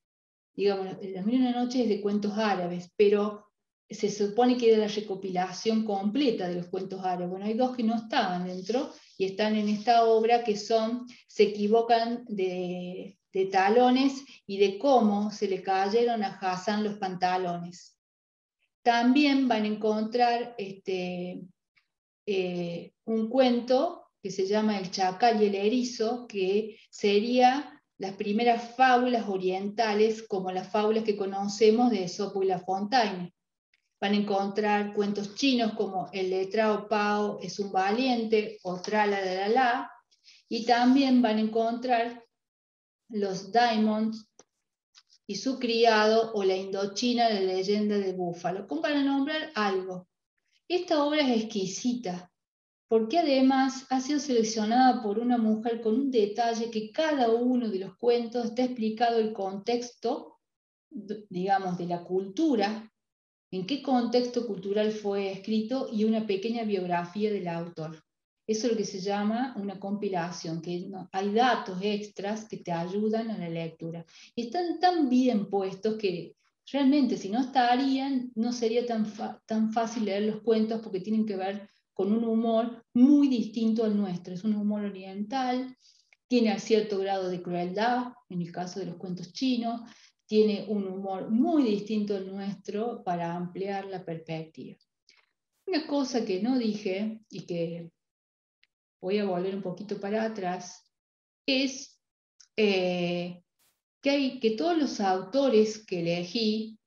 Digamos, las Mil y una Noches es de cuentos árabes, pero se supone que era la recopilación completa de los cuentos árabes. Bueno, hay dos que no estaban dentro y están en esta obra, que son Se equivocan de talones y de cómo se le cayeron a Hassan los pantalones. También van a encontrar un cuento que se llama El chacal y el erizo, que sería las primeras fábulas orientales, como las fábulas que conocemos de Esopo y La Fontaine. Van a encontrar cuentos chinos como El letrado Pao es un valiente o Tralalala, y también van a encontrar Los Diamonds y su criado, o La Indochina, la leyenda de Búfalo, como para nombrar algo. Esta obra es exquisita, porque además ha sido seleccionada por una mujer con un detalle que cada uno de los cuentos está explicado el contexto, digamos, de la cultura, en qué contexto cultural fue escrito y una pequeña biografía del autor. Eso es lo que se llama una compilación, que hay datos extras que te ayudan a la lectura. Y están tan bien puestos que realmente, si no estarían, no sería tan fácil leer los cuentos, porque tienen que ver con un humor muy distinto al nuestro. Es un humor oriental, tiene cierto grado de crueldad, en el caso de los cuentos chinos, tiene un humor muy distinto al nuestro para ampliar la perspectiva. Una cosa que no dije y que voy a volver un poquito para atrás es que todos los autores que elegí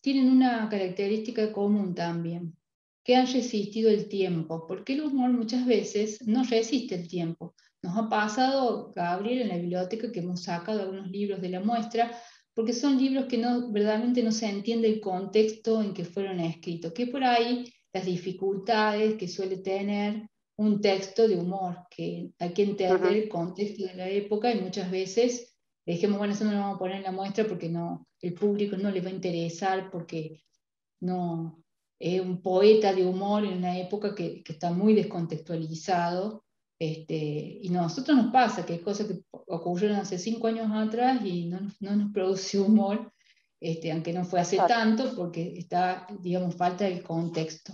tienen una característica común también, que han resistido el tiempo, porque el humor muchas veces no resiste el tiempo. Nos ha pasado, Gabriel, en la biblioteca, que hemos sacado algunos libros de la muestra, porque son libros que verdaderamente no se entiende el contexto en que fueron escritos, que por ahí las dificultades que suele tener un texto de humor, que hay que entender el contexto de la época, y muchas veces dijimos, bueno, eso no lo vamos a poner en la muestra porque el público no le va a interesar, porque no es un poeta de humor en una época que está muy descontextualizado. Y a nosotros nos pasa que hay cosas que ocurrieron hace 5 años atrás y no nos produce humor, aunque no fue hace tanto, porque está, digamos, falta el contexto.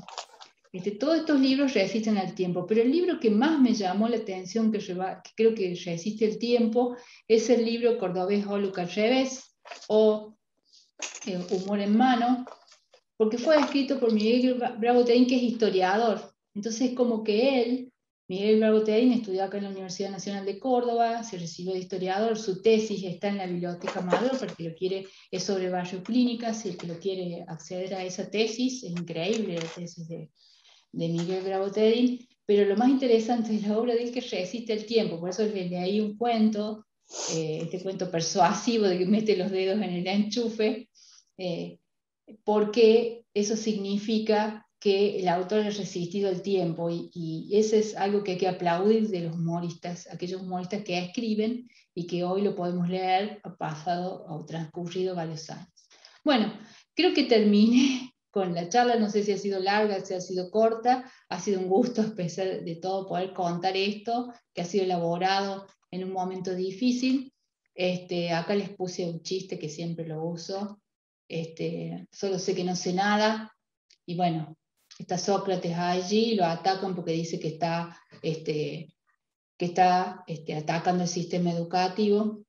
Todos estos libros resisten al tiempo, pero el libro que más me llamó la atención, que creo que resiste el tiempo, es el libro Cordobés Oluca al revés, o Humor en mano, porque fue escrito por Miguel Bravo Terán, que es historiador. Entonces, como que Miguel Bravo Terán, estudió acá en la Universidad Nacional de Córdoba, se recibió de historiador, su tesis está en la Biblioteca Mayor, para el que lo quiere, es sobre Barrio Clínicas, si el que lo quiere acceder a esa tesis, es increíble la tesis de Miguel Bravo Terán, pero lo más interesante de la obra de él es que resiste el tiempo. Por eso le leí un cuento, este cuento persuasivo de que mete los dedos en el enchufe, porque eso significa que el autor ha resistido el tiempo, y eso es algo que hay que aplaudir de los humoristas, aquellos humoristas que escriben y que hoy lo podemos leer, ha pasado o transcurrido varios años. Bueno, creo que terminé con la charla. No sé si ha sido larga, si ha sido corta. Ha sido un gusto, a pesar de todo, poder contar esto, que ha sido elaborado en un momento difícil. Acá les puse un chiste que siempre lo uso. Solo sé que no sé nada. Y bueno, está Sócrates allí, lo atacan porque dice que está atacando el sistema educativo.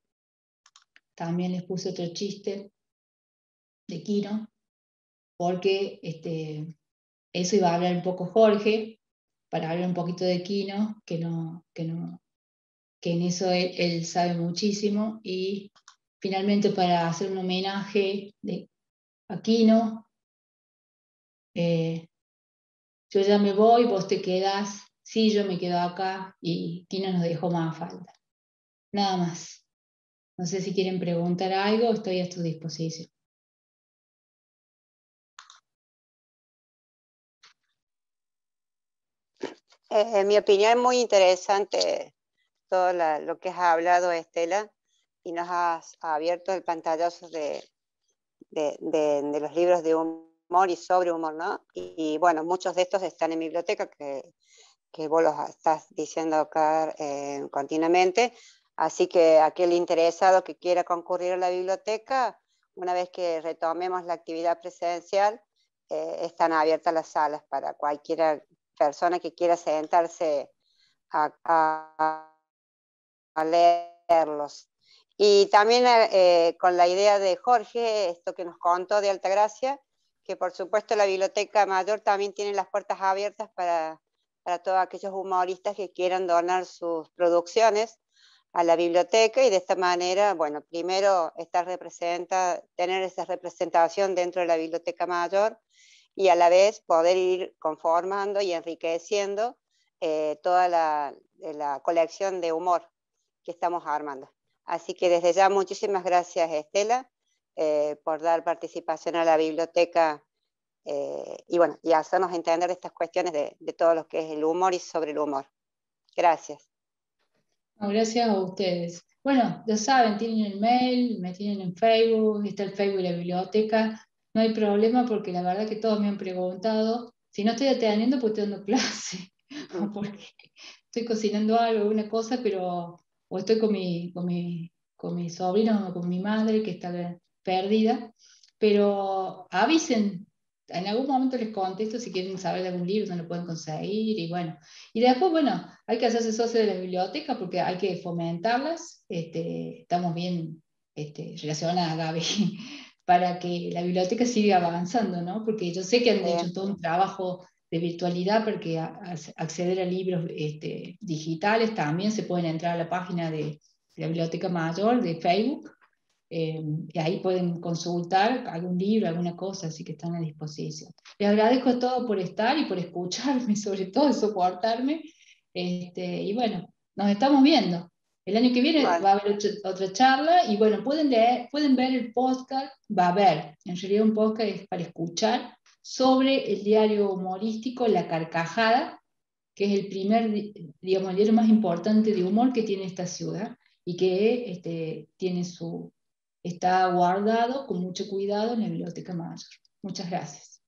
También les puse otro chiste de Quino, porque eso iba a hablar un poco Jorge, para hablar un poquito de Quino, que en eso él sabe muchísimo. Y finalmente, para hacer un homenaje a Quino, yo ya me voy, vos te quedás, sí, yo me quedo acá, y Quino nos dejó más falta. Nada más. No sé si quieren preguntar algo, estoy a tu disposición. En mi opinión es muy interesante todo lo que has hablado, Estela, y nos has abierto el pantallazo de los libros de humor y sobre humor, ¿no? Y bueno, muchos de estos están en mi biblioteca, que que vos los estás diciendo acá continuamente. Así que aquel interesado que quiera concurrir a la biblioteca, una vez que retomemos la actividad presencial, están abiertas las salas para cualquier persona que quiera sentarse a leerlos. Y también con la idea de Jorge, esto que nos contó de Altagracia, que por supuesto la Biblioteca Mayor también tiene las puertas abiertas para todos aquellos humoristas que quieran donar sus producciones a la biblioteca, y de esta manera, bueno, primero tener esa representación dentro de la Biblioteca Mayor, y a la vez poder ir conformando y enriqueciendo toda la colección de humor que estamos armando. Así que desde ya muchísimas gracias, Estela, por dar participación a la biblioteca y bueno, y hacernos entender estas cuestiones de todo lo que es el humor y sobre el humor. Gracias. No, gracias a ustedes. Bueno, ya saben, tienen el mail, me tienen en Facebook, está el Facebook de la biblioteca. No hay problema porque la verdad que todos me han preguntado. Si no estoy atendiendo, pues estoy dando clase, o porque estoy cocinando algo, una cosa, pero o estoy con mi sobrino o con mi madre que está perdida. Pero avisen, en algún momento les contesto si quieren saber de algún libro, no lo pueden conseguir, y bueno. Y después, bueno, hay que hacerse socio de la biblioteca porque hay que fomentarlas. Estamos bien relacionadas, Gaby, para que la biblioteca siga avanzando, ¿no? Porque yo sé que han hecho todo un trabajo de virtualidad, porque acceder a libros digitales también se pueden entrar a la página de la Biblioteca Mayor de Facebook, y ahí pueden consultar algún libro, alguna cosa, así que están a disposición. Les agradezco a todos por estar y por escucharme, sobre todo, soportarme. Y bueno, nos estamos viendo. El año que viene Vale. va a haber otra charla, y bueno, pueden ver el podcast, va a haber, en realidad un podcast es para escuchar, sobre el diario humorístico La Carcajada, que es el primer, digamos, el diario más importante de humor que tiene esta ciudad, y que está guardado con mucho cuidado en la Biblioteca Mayor. Muchas gracias.